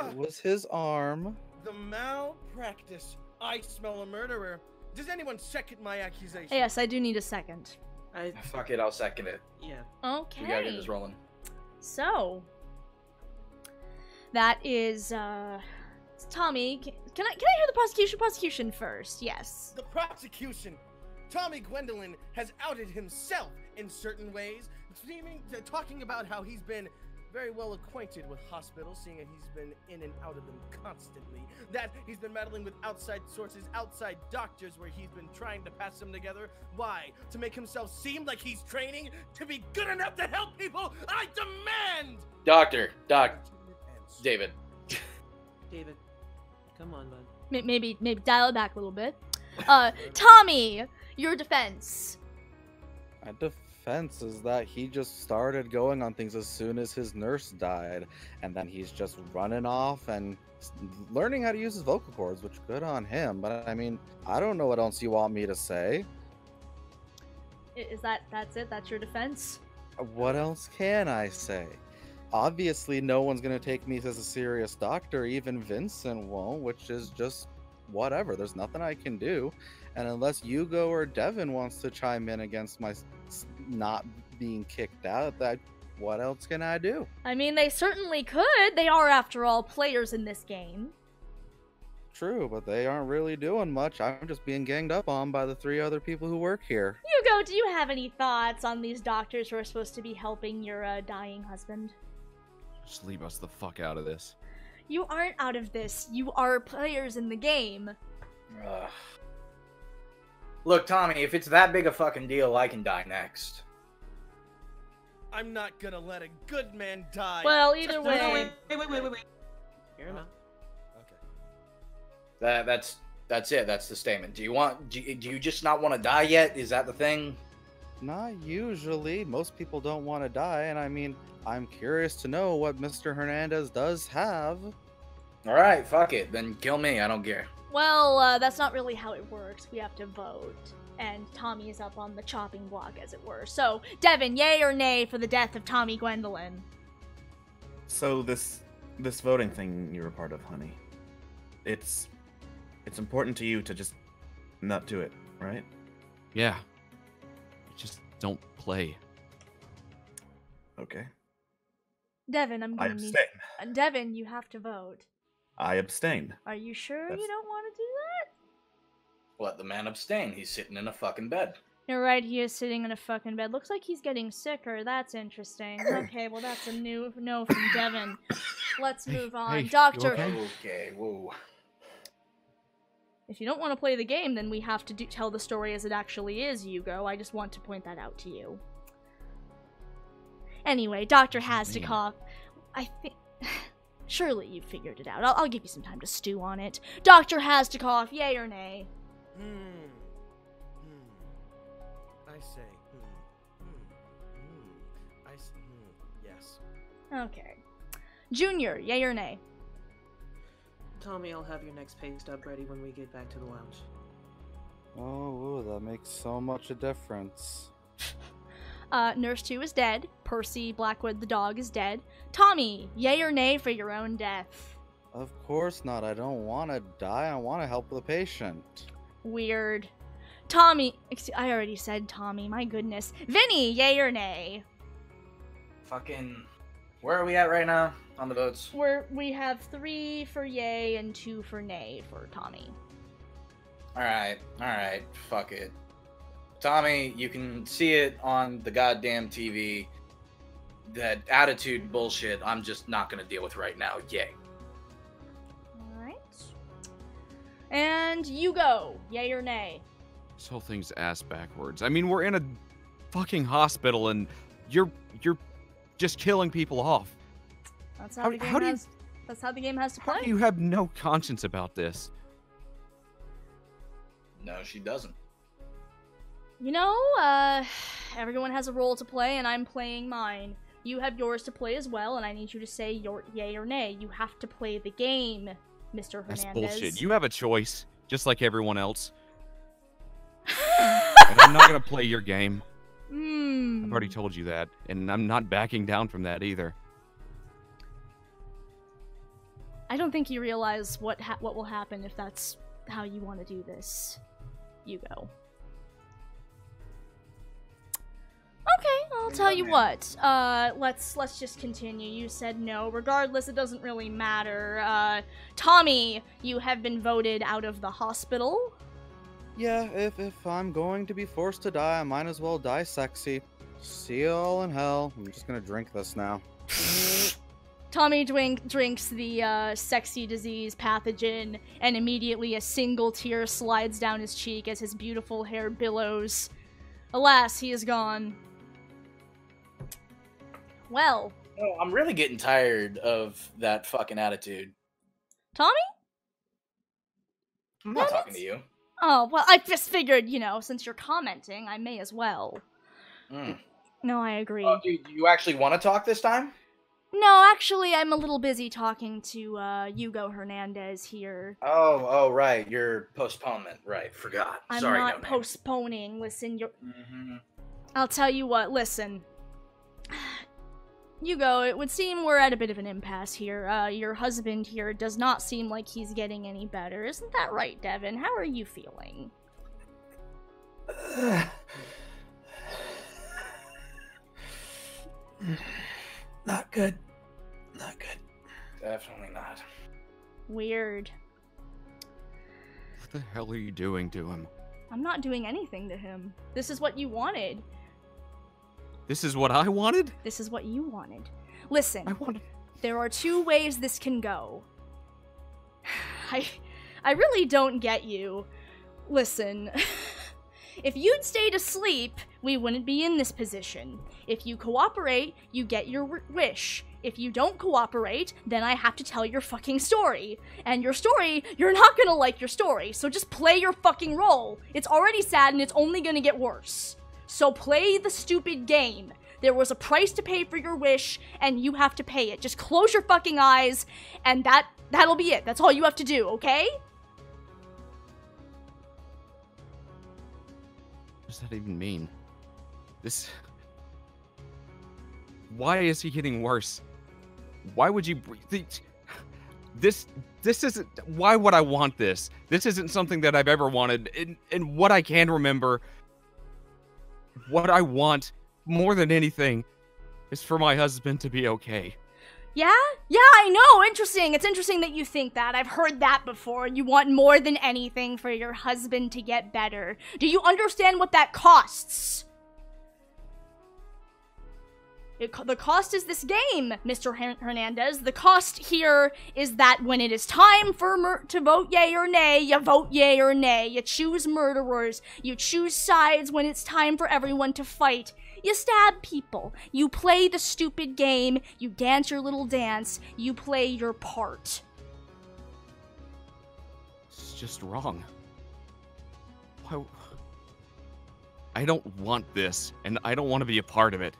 It was his arm. The malpractice. I smell a murderer. Does anyone second my accusation? Yes, I do need a second. Fuck it, I'll second it. Yeah. Okay. We gotta get this rolling. So, that is, Tommy, can I hear the prosecution? Prosecution first, yes. The prosecution. Tommy Gwendolyn has outed himself in certain ways, talking about how he's been very well acquainted with hospitals, seeing that he's been in and out of them constantly. That he's been meddling with outside sources, outside doctors, where he's been trying to pass them together. Why? To make himself seem like he's training to be good enough to help people? I demand! David. David, come on, bud. Maybe dial it back a little bit. Tommy, your defense. My defense is that he just started going on things as soon as his nurse died, and then he's just running off and learning how to use his vocal cords, which good on him. But I mean, I don't know what else you want me to say. That's it? That's your defense? What else can I say? Obviously, no one's gonna take me as a serious doctor. Even Vincent won't, which is just whatever. There's nothing I can do. And unless Hugo or Devin wants to chime in against my not being kicked out, what else can I do? I mean, they certainly could. They are, after all, players in this game. True, but they aren't really doing much. I'm just being ganged up on by the 3 other people who work here. Hugo, do you have any thoughts on these doctors who are supposed to be helping your dying husband? Just leave us the fuck out of this. You aren't out of this. You are players in the game. Look, Tommy, if it's that big a fucking deal, I can die next. I'm not gonna let a good man die. Well, either way. No, wait. Fair enough. Okay. That's it. That's the statement. Do you just not want to die yet? Is that the thing? Not usually. Most people don't want to die, and I mean, I'm curious to know what Mr. Hernandez does have. Alright, fuck it. Then kill me. I don't care. Well, that's not really how it works. We have to vote. And Tommy is up on the chopping block, as it were. So, Devin, yay or nay for the death of Tommy Gwendolyn? So this voting thing you're a part of, honey, it's important to you to just not do it, right? Yeah. Just don't play. Okay. Devin, I'm I gonna need... abstain. Devin, you have to vote. I abstain. Are you sure you don't want to do that? Let the man abstain. He's sitting in a fucking bed. You're right, he is sitting in a fucking bed. Looks like he's getting sicker. That's interesting. Okay, well, that's a new no from Devin. Let's move on. Hey, Doctor. Okay, whoa. If you don't want to play the game, then we have to tell the story as it actually is, Hugo. I just want to point that out to you. Anyway, Dr. Hasdikoff, I think... Surely you've figured it out. I'll give you some time to stew on it. Dr. Hasdikoff, yay or nay? I say, Okay. Junior, yay or nay? Tommy, I'll have your next pay stub ready when we get back to the lounge. Oh, ooh, that makes so much a difference. Nurse 2 is dead. Percy Blackwood the dog is dead. Tommy, yay or nay for your own death? Of course not. I don't want to die. I want to help the patient. Weird. Tommy, I already said Tommy, my goodness. Vinny, yay or nay? Fucking. Where are we at right now on the votes? We have 3 for yay and 2 for nay for Tommy. Alright, fuck it. Tommy, you can see it on the goddamn TV. That attitude bullshit, I'm just not gonna deal with right now. Yay. Alright. And you go, yay or nay? This whole thing's ass backwards. I mean, we're in a fucking hospital and you're just killing people off. That's how the game has to play. You have no conscience about this. No, she doesn't. You know, everyone has a role to play, and I'm playing mine. You have yours to play as well, and I need you to say your yay or nay. You have to play the game, Mr. Hernandez. That's bullshit. You have a choice, just like everyone else. And I'm not gonna play your game. I've already told you that, and I'm not backing down from that either. I don't think you realize what will happen if that's how you want to do this. You go. Okay, I'll tell you what. Let's just continue. You said no. Regardless, it doesn't really matter. Tommy, you have been voted out of the hospital. Yeah, if I'm going to be forced to die, I might as well die sexy. See you all in hell. I'm just gonna drink this now. Tommy drinks the sexy disease pathogen, and immediately a single tear slides down his cheek as his beautiful hair billows. Alas, he is gone. Well. Oh, I'm really getting tired of that fucking attitude. Tommy? I'm not talking to you. Oh, well, I just figured, you know, since you're commenting, I may as well. No, I agree. Oh, do you actually want to talk this time? No, actually, I'm a little busy talking to Hugo Hernandez here. Oh, right. Your postponement. Right. Forgot. I'm Sorry, not no, postponing. Listen, I'll tell you what. Listen. Hugo, it would seem we're at a bit of an impasse here. Your husband here does not seem like he's getting any better. Isn't that right, Devin? How are you feeling? Not good. Not good. Definitely not. Weird. What the hell are you doing to him? I'm not doing anything to him. This is what you wanted. This is what I wanted? This is what you wanted. Listen, there are 2 ways this can go. I really don't get you. Listen, if you'd stayed asleep, we wouldn't be in this position. If you cooperate, you get your wish. If you don't cooperate, then I have to tell your fucking story. And your story, you're not gonna like your story, so just play your fucking role. It's already sad and it's only gonna get worse. So play the stupid game. There was a price to pay for your wish, and you have to pay it. Just close your fucking eyes, and that'll be it. That's all you have to do, okay? What does that even mean? Why is he getting worse? Why would you this isn't, why would I want this? This isn't something that I've ever wanted. And what I can remember, what I want more than anything is for my husband to be okay. Yeah? Yeah, I know. Interesting. It's interesting that you think that. I've heard that before. You want more than anything for your husband to get better. Do you understand what that costs? The cost is this game, Mr. Hernandez. The cost here is that when it is time for to vote yay or nay, you vote yay or nay. You choose murderers. You choose sides when it's time for everyone to fight. You stab people. You play the stupid game. You dance your little dance. You play your part. It's just wrong. Why? I don't want this, and I don't want to be a part of it.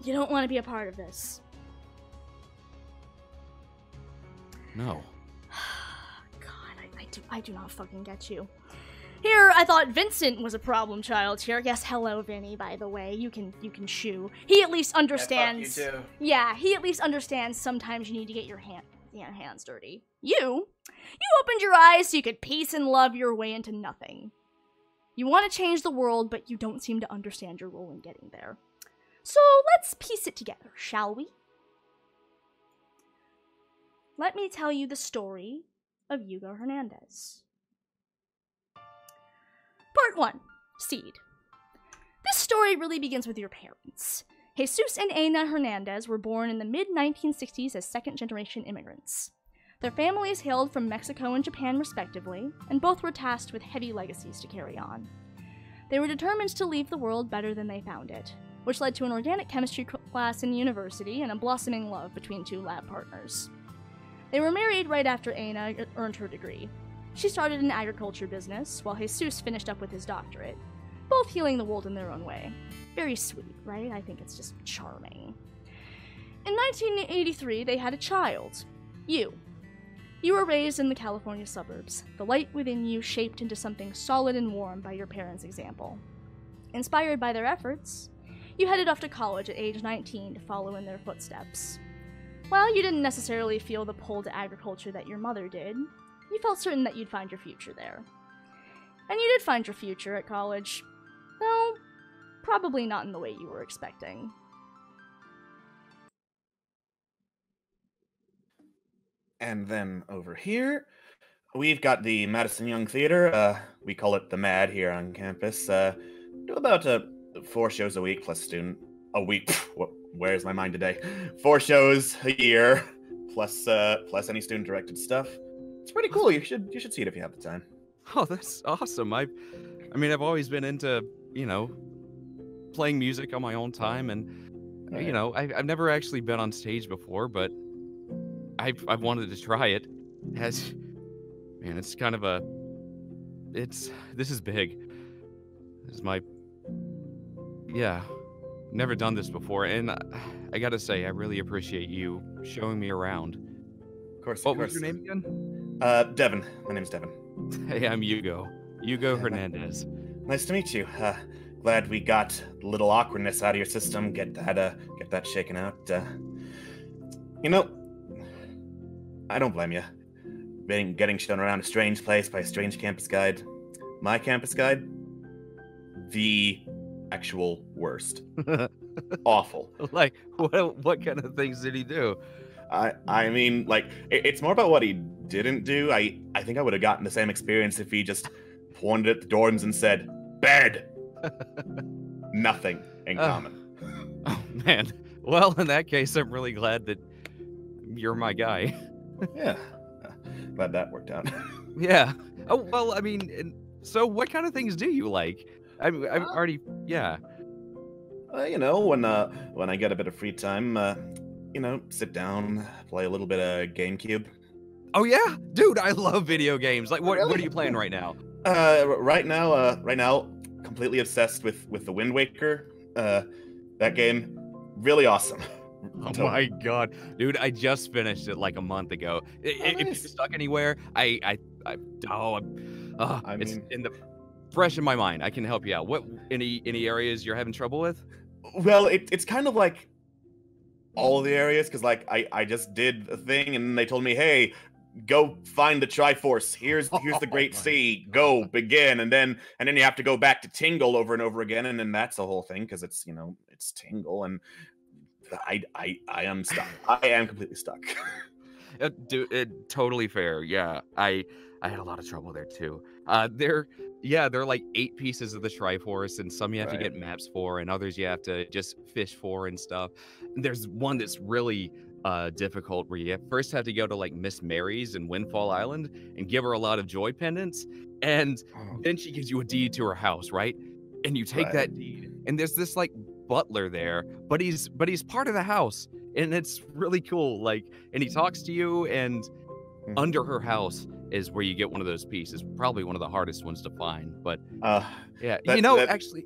You don't want to be a part of this. No. I do not fucking get you. Here, I thought Vincent was a problem child here. Yes, hello, Vinny, by the way. You can shoo. He at least understands. Yeah, fuck you too. Yeah, he at least understands sometimes you need to get your hands dirty. You opened your eyes so you could peace and love your way into nothing. You want to change the world, but you don't seem to understand your role in getting there. So let's piece it together, shall we? Let me tell you the story of Hugo Hernandez. Part 1. Seed. This story really begins with your parents. Jesus and Ana Hernandez were born in the mid-1960s as second-generation immigrants. Their families hailed from Mexico and Japan respectively, and both were tasked with heavy legacies to carry on. They were determined to leave the world better than they found it, which led to an organic chemistry class in university and a blossoming love between two lab partners. They were married right after Ana earned her degree. She started an agriculture business, while Jesus finished up with his doctorate, both healing the world in their own way. Very sweet, right? I think it's just charming. In 1983, they had a child. You. You were raised in the California suburbs, the light within you shaped into something solid and warm by your parents' example. Inspired by their efforts, you headed off to college at age 19 to follow in their footsteps. While you didn't necessarily feel the pull to agriculture that your mother did, you felt certain that you'd find your future there. And you did find your future at college, though probably not in the way you were expecting. And then over here, we've got the Madison Young Theater. We call it the MAD here on campus. Do about 4 shows a week plus student. A week. Where's my mind today? 4 shows a year plus any student directed stuff. It's pretty cool. You should see it if you have the time. Oh, that's awesome. I mean, I've always been into, playing music on my own time, and I've never actually been on stage before, but I've wanted to try it. It's kind of this is big. This is my never done this before, and I gotta say, I really appreciate you showing me around. Of course. What was your name again? Devin. My name's Devin. Hey, I'm Hugo. Hugo Hernandez. Nice to meet you. Glad we got a little awkwardness out of your system. Get that shaken out. I don't blame you. Getting shown around a strange place by a strange campus guide. My campus guide, the actual worst. Awful. Like, what kind of things did he do? I mean, like, it's more about what he didn't do. I think I would have gotten the same experience if he just pointed at the dorms and said, "Bed." Nothing in common. Oh, man. Well, in that case, I'm really glad that you're my guy. Yeah. Glad that worked out. Yeah. Oh, well, I mean, so what kind of things do you like? I'm already, yeah. When I get a bit of free time, sit down, play a little bit of GameCube. Oh yeah, dude, I love video games. Like, what are you playing right now? Right now, completely obsessed with the Wind Waker. That game, really awesome. Oh my god, dude, I just finished it like a month ago. If you're stuck anywhere, it's fresh in my mind. I can help you out. What any areas you're having trouble with? Well, it's kind of like all of the areas, because like I just did a thing and they told me, hey, go find the Triforce. Here's the Great Sea. Go begin, and then you have to go back to Tingle over and over again, and then that's the whole thing because it's it's Tingle, and I am stuck. I am completely stuck. Dude, totally fair. Yeah, I had a lot of trouble there too. There are like 8 pieces of the Triforce, and some you have to get maps for, and others you have to just fish for and stuff. And there's one that's really difficult where you first have to go to like Miss Mary's in Windfall Island and give her a lot of joy pendants, and then she gives you a deed to her house, right? And you take that deed, and there's this like butler there, but he's part of the house, and it's really cool. Like, and he talks to you, and under her house is where you get one of those pieces. Probably one of the hardest ones to find, but yeah, actually,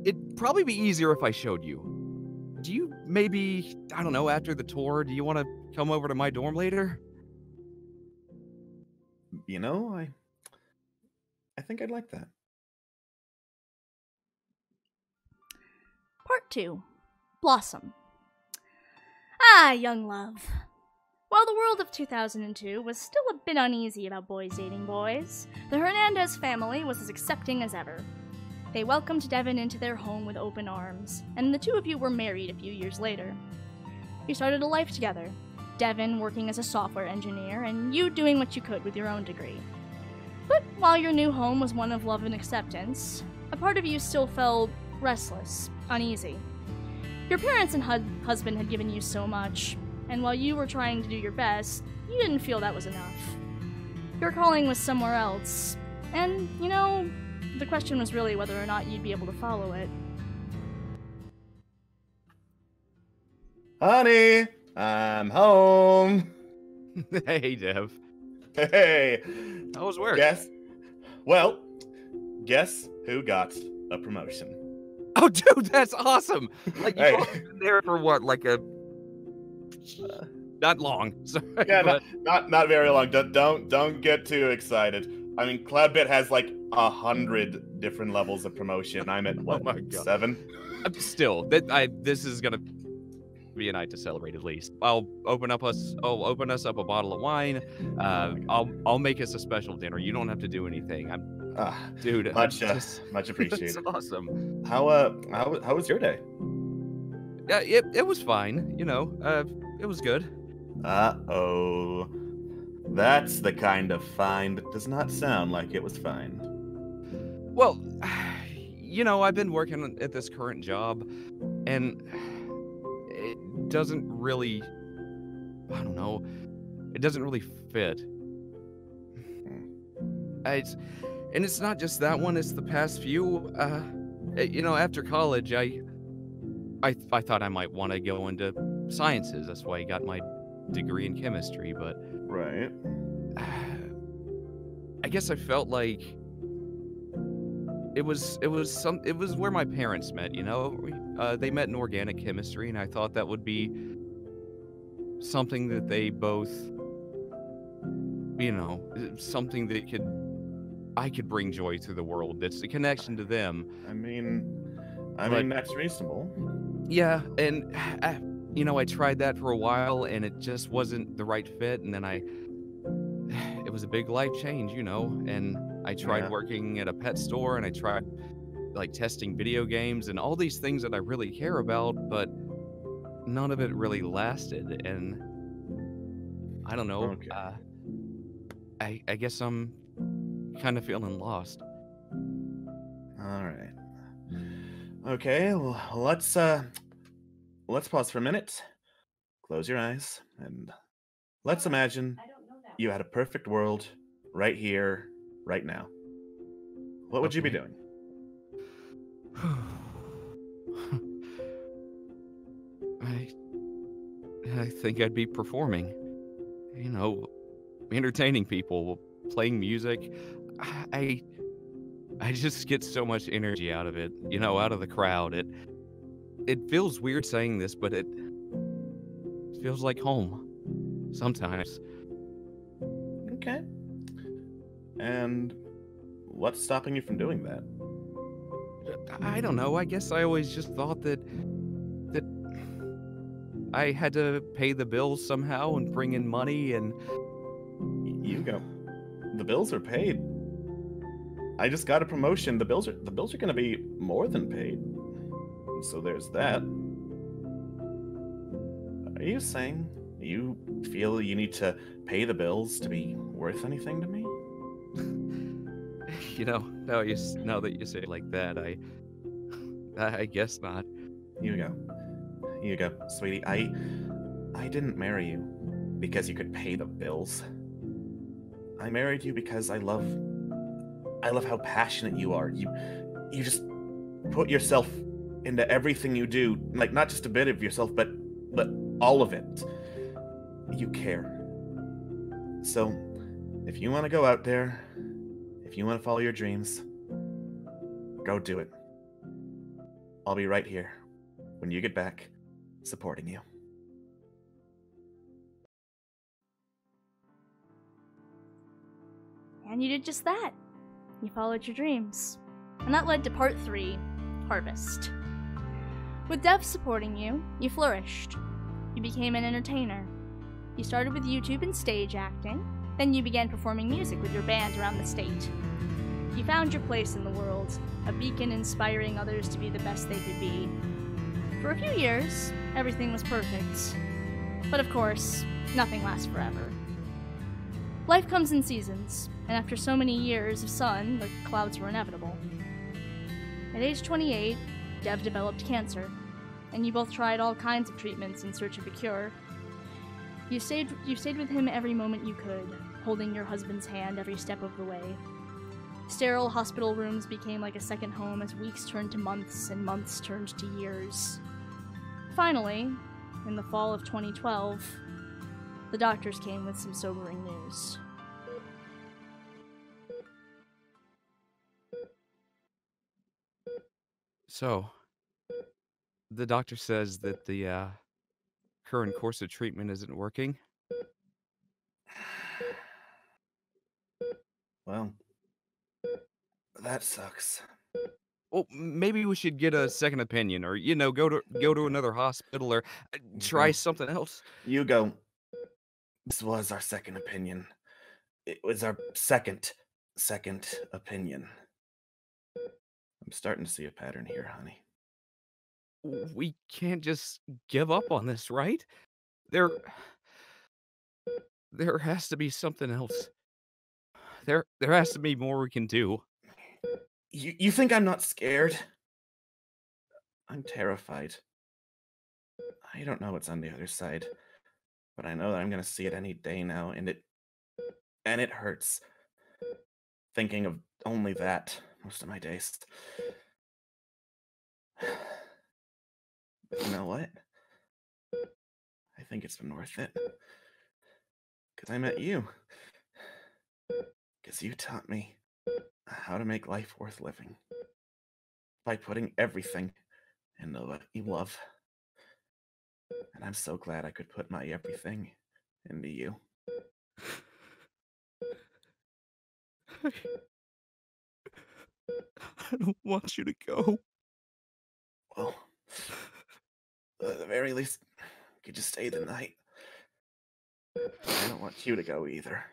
it'd probably be easier if I showed you. do you maybe, I don't know, after the tour, do you want to come over to my dorm later? You know, I think I'd like that. Part 2. Blossom. Young love. While the world of 2002 was still a bit uneasy about boys dating boys, the Hernandez family was as accepting as ever. They welcomed Devin into their home with open arms, and the two of you were married a few years later. You started a life together, Devin working as a software engineer, and you doing what you could with your own degree. But while your new home was one of love and acceptance, a part of you still felt restless, uneasy. Your parents and husband had given you so much, and while you were trying to do your best, you didn't feel that was enough. Your calling was somewhere else, and, you know, the question was really whether or not you'd be able to follow it. Honey, I'm home. Hey, Dev. Hey. How was work? Guess who got a promotion? Oh, dude, that's awesome. Like, you've Hey. only been there for what, like a... not long. Sorry, Yeah, but... not very long. Don't get too excited. I mean, Cloudbit has like 100 different levels of promotion. I'm at what, my God. 7? Still, this is gonna be a night to celebrate at least. I'll open us up a bottle of wine. I'll make us a special dinner. You don't have to do anything. Dude, Much That's appreciated. awesome. How was your day? Yeah, it was fine. You know, it was good. Uh-oh. That's the kind of fine that does not sound like it was fine. Well, you know, I've been working at this current job, and it doesn't really, I don't know, it doesn't really fit. And it's not just that one, it's the past few. You know, after college, I thought I might want to go into sciences. That's why I got my degree in chemistry, but... Right. I guess I felt like it was where my parents met, you know? They met in organic chemistry, and I thought that would be something that they both, you know, something that I could bring joy to the world. That's a connection to them. I mean, that's reasonable. Yeah, and you know, I tried that for a while, and it just wasn't the right fit. And then it was a big life change, you know. And I tried working at a pet store, and I tried like testing video games and all these things that I really care about, but none of it really lasted. And I don't know. Okay. I guess I'm kind of feeling lost. All right. Okay, well, let's pause for a minute. Close your eyes and let's imagine you had a perfect world right here, right now. What would you be doing? I think I'd be performing. You know, entertaining people, playing music. I just get so much energy out of it, you know, out of the crowd. It feels weird saying this, but it feels like home sometimes. Okay. And what's stopping you from doing that? I don't know. I guess I always just thought that I had to pay the bills somehow and bring in money, and Hugo, the bills are paid. I just got a promotion. The bills are going to be more than paid. So there's that. Are you saying you feel you need to pay the bills to be worth anything to me? You know, now that you say it like that, I guess not. Hugo, sweetie, I didn't marry you because you could pay the bills. I married you because I love how passionate you are. You just put yourself into everything you do, like not just a bit of yourself, but all of it. You care. So, if you want to go out there, if you want to follow your dreams, go do it. I'll be right here. When you get back, supporting you. And you did just that. You followed your dreams. And that led to part 3, Harvest. With Dev supporting you, you flourished. You became an entertainer. You started with YouTube and stage acting, then you began performing music with your band around the state. You found your place in the world, a beacon inspiring others to be the best they could be. For a few years, everything was perfect. But of course, nothing lasts forever. Life comes in seasons, and after so many years of sun, the clouds were inevitable. At age 28, Dev developed cancer, and you both tried all kinds of treatments in search of a cure. You stayed with him every moment you could, holding your husband's hand every step of the way. Sterile hospital rooms became like a second home as weeks turned to months and months turned to years. Finally, in the fall of 2012, the doctors came with some sobering news. So, the doctor says that the current course of treatment isn't working. Well, that sucks. Well, maybe we should get a second opinion, or go to another hospital, or try something else. Hugo, this was our second opinion. It was our second opinion. I'm starting to see a pattern here, honey. We can't just give up on this, right? There has to be something else. There has to be more we can do. You think I'm not scared? I'm terrified. I don't know what's on the other side, but I know that I'm gonna see it any day now, and it hurts. Thinking of only that most of my days. But you know what? I think it's been worth it. Because I met you. Because you taught me how to make life worth living. By putting everything into what you love. And I'm so glad I could put my everything into you. I don't want you to go. Well, at the very least, you could just stay the night. I don't want you to go either.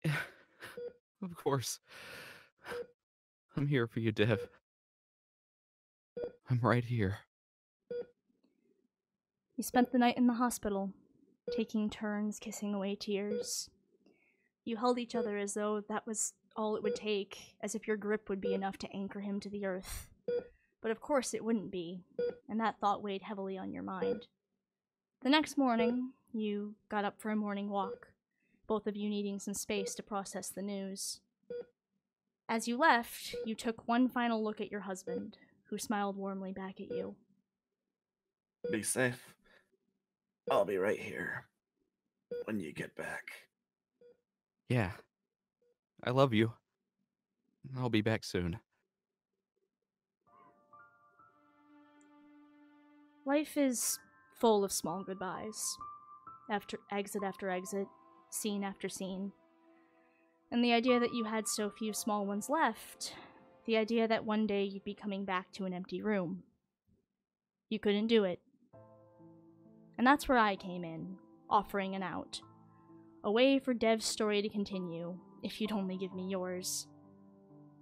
Of course. I'm here for you, Dev. I'm right here. You spent the night in the hospital, taking turns kissing away tears. You held each other as though that was all it would take, as if your grip would be enough to anchor him to the earth. But of course it wouldn't be, and that thought weighed heavily on your mind. The next morning, you got up for a morning walk, both of you needing some space to process the news. As you left, you took one final look at your husband, who smiled warmly back at you. Be safe. I'll be right here when you get back. Yeah. I love you. I'll be back soon. Life is full of small goodbyes. After exit, scene after scene. And the idea that you had so few small ones left, the idea that one day you'd be coming back to an empty room. You couldn't do it. And that's where I came in, offering an out. A way for Dev's story to continue, if you'd only give me yours.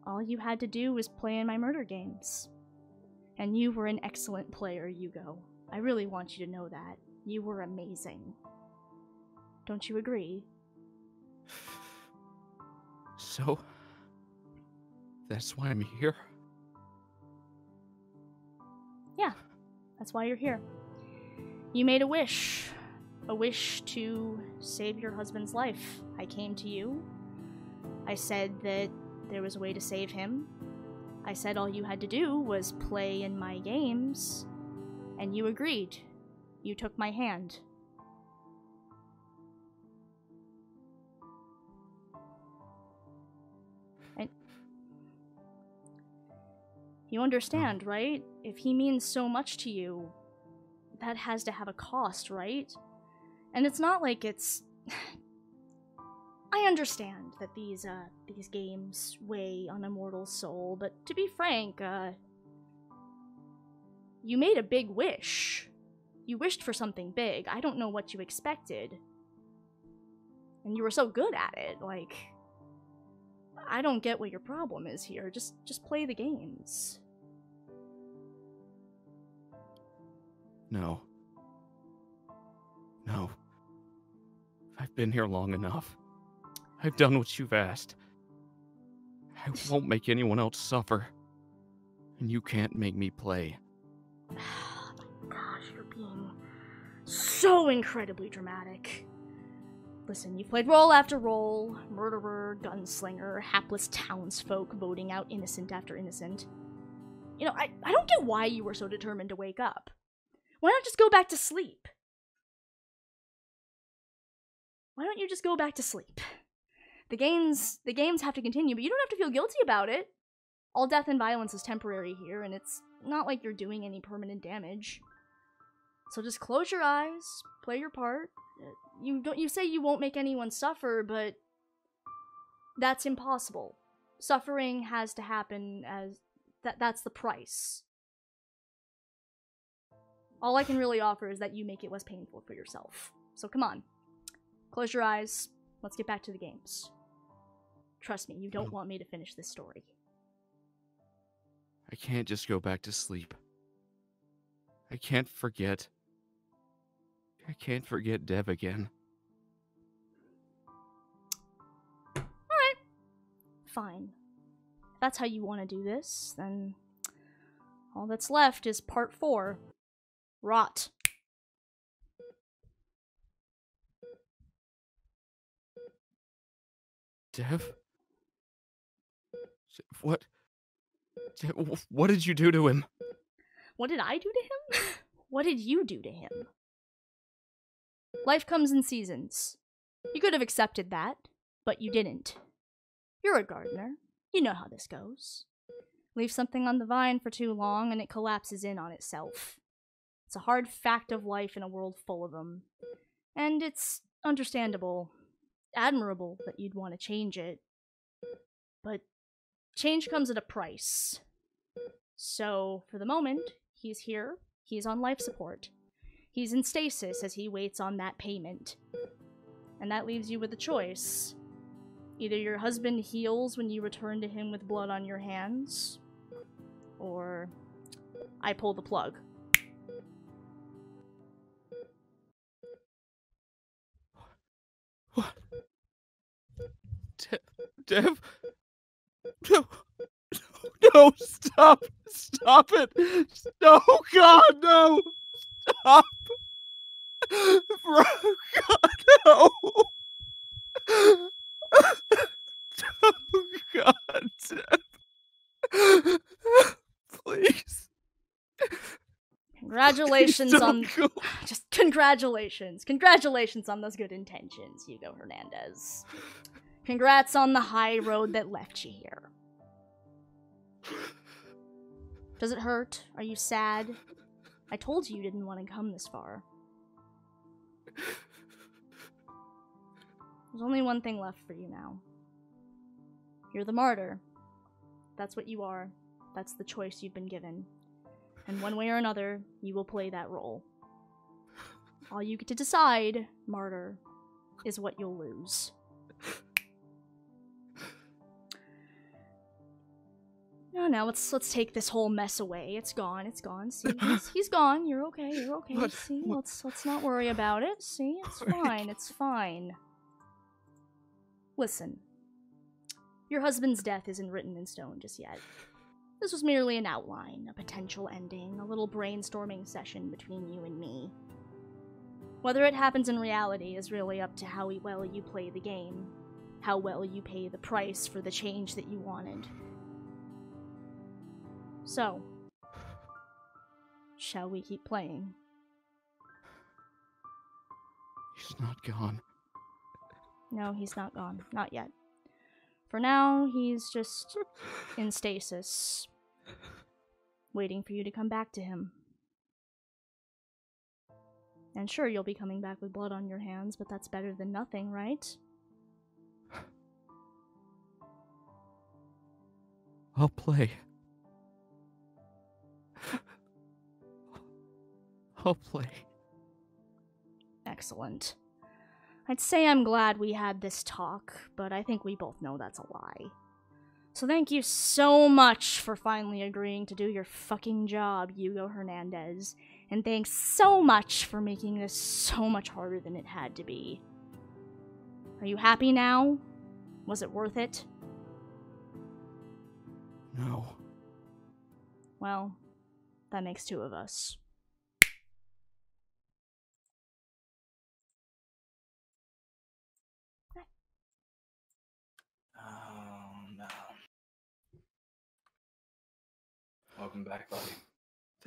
All you had to do was play in my murder games. And you were an excellent player, Hugo. I really want you to know that. You were amazing. Don't you agree? So, that's why I'm here? Yeah, that's why you're here. You made a wish to save your husband's life. I came to you. I said that there was a way to save him. I said all you had to do was play in my games, and you agreed. You took my hand. And you understand, right? If he means so much to you, that has to have a cost, right? And it's not like it's... I understand that these games weigh on a mortal soul, but to be frank, you made a big wish. You wished for something big. I don't know what you expected. And you were so good at it, like... I don't get what your problem is here. Just play the games. No. No. I've been here long enough. I've done what you've asked. I won't make anyone else suffer. And you can't make me play. Gosh, you're being so incredibly dramatic. Listen, you've played role after role, murderer, gunslinger, hapless townsfolk voting out innocent after innocent. You know, I don't get why you were so determined to wake up. Why not just go back to sleep? Why don't you just go back to sleep? The games have to continue, but you don't have to feel guilty about it. All death and violence is temporary here, and it's not like you're doing any permanent damage. So just close your eyes, play your part. You say you won't make anyone suffer, but that's impossible. Suffering has to happen as that's the price. All I can really offer is that you make it less painful for yourself. So come on. Close your eyes. Let's get back to the games. Trust me, you don't want me to finish this story. I can't just go back to sleep. I can't forget. I can't forget Dev again. Alright. Fine. If that's how you want to do this, then all that's left is part 4. Rot. Dev? What did you do to him? What did I do to him? What did you do to him? Life comes in seasons. You could have accepted that, but you didn't. You're a gardener. You know how this goes. Leave something on the vine for too long and it collapses in on itself. It's a hard fact of life in a world full of them. And it's understandable, admirable that you'd want to change it. But change comes at a price. So, for the moment, he's here. He's on life support. He's in stasis as he waits on that payment. And that leaves you with a choice. Either your husband heals when you return to him with blood on your hands, or I pull the plug. What? Dev? No. No, stop. Stop it. No, God, no. Stop. Bro, God, no. Oh, God, Dev. Please. Congratulations Please on... don't go. Just congratulations. Congratulations on those good intentions, Hugo Hernandez. Congrats on the high road that left you here. Does it hurt? Are you sad? I told you didn't want to come this far. There's only one thing left for you now. You're the martyr. That's what you are. That's the choice you've been given. And one way or another, you will play that role. All you get to decide, martyr, is what you'll lose. No, let's take this whole mess away. It's gone. It's gone. See, he's gone. You're okay. You're okay. What? See, let's not worry about it. See, it's fine. It's fine. Listen, your husband's death isn't written in stone just yet. This was merely an outline, a potential ending, a little brainstorming session between you and me. Whether it happens in reality is really up to how well you play the game, how well you pay the price for the change that you wanted. So, shall we keep playing? He's not gone. No, he's not gone. Not yet. For now, he's just in stasis, waiting for you to come back to him. And sure, you'll be coming back with blood on your hands, but that's better than nothing, right? I'll play. I'll play. Excellent. I'd say I'm glad we had this talk, but I think we both know that's a lie. So thank you so much for finally agreeing to do your fucking job, Hugo Hernandez. And thanks so much for making this so much harder than it had to be. Are you happy now? Was it worth it? No. Well, that makes two of us. Oh no. Welcome back, buddy.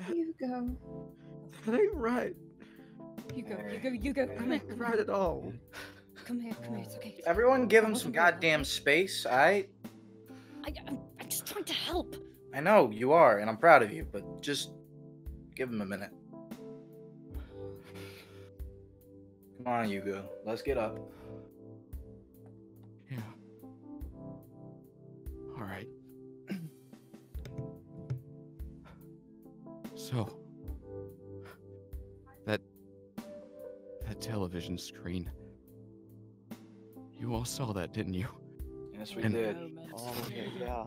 Hugo. That ain't right. Hugo, Hey. Hugo, come here. Right at all. Come here, it's okay. Everyone give him some goddamn space, alright? I'm just trying to help. I know you are, and I'm proud of you, but just give him a minute. Come on, Hugo. Let's get up. Yeah. All right. So, that television screen. You all saw that, didn't you? Yes, we And- did. Oh, yeah.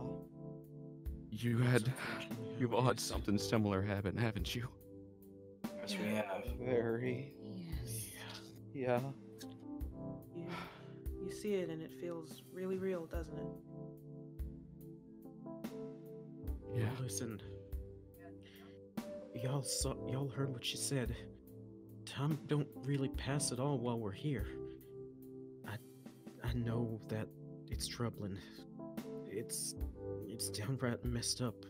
You've all had something similar happen, haven't you? Yes, we have. Very. Yeah. You see it and it feels really real, doesn't it? Yeah. Listen. Y'all heard what she said. Time don't really pass at all while we're here. I know that it's troubling. It's downright messed up.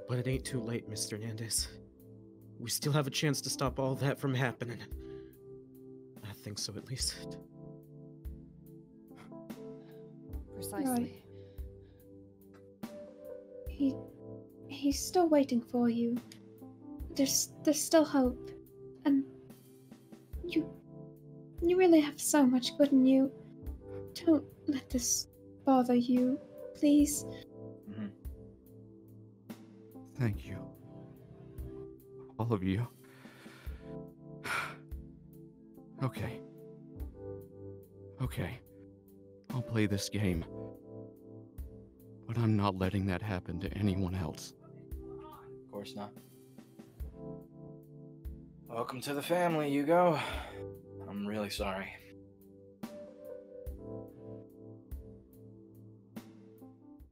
But it ain't too late, Mr. Hernandez. We still have a chance to stop all that from happening. I think so, at least. Precisely. He's still waiting for you. There's still hope. And you really have so much good in you. Don't let this bother you, please. Thank you. All of you. Okay. Okay. I'll play this game. But I'm not letting that happen to anyone else. Of course not. Welcome to the family, Hugo. I'm really sorry.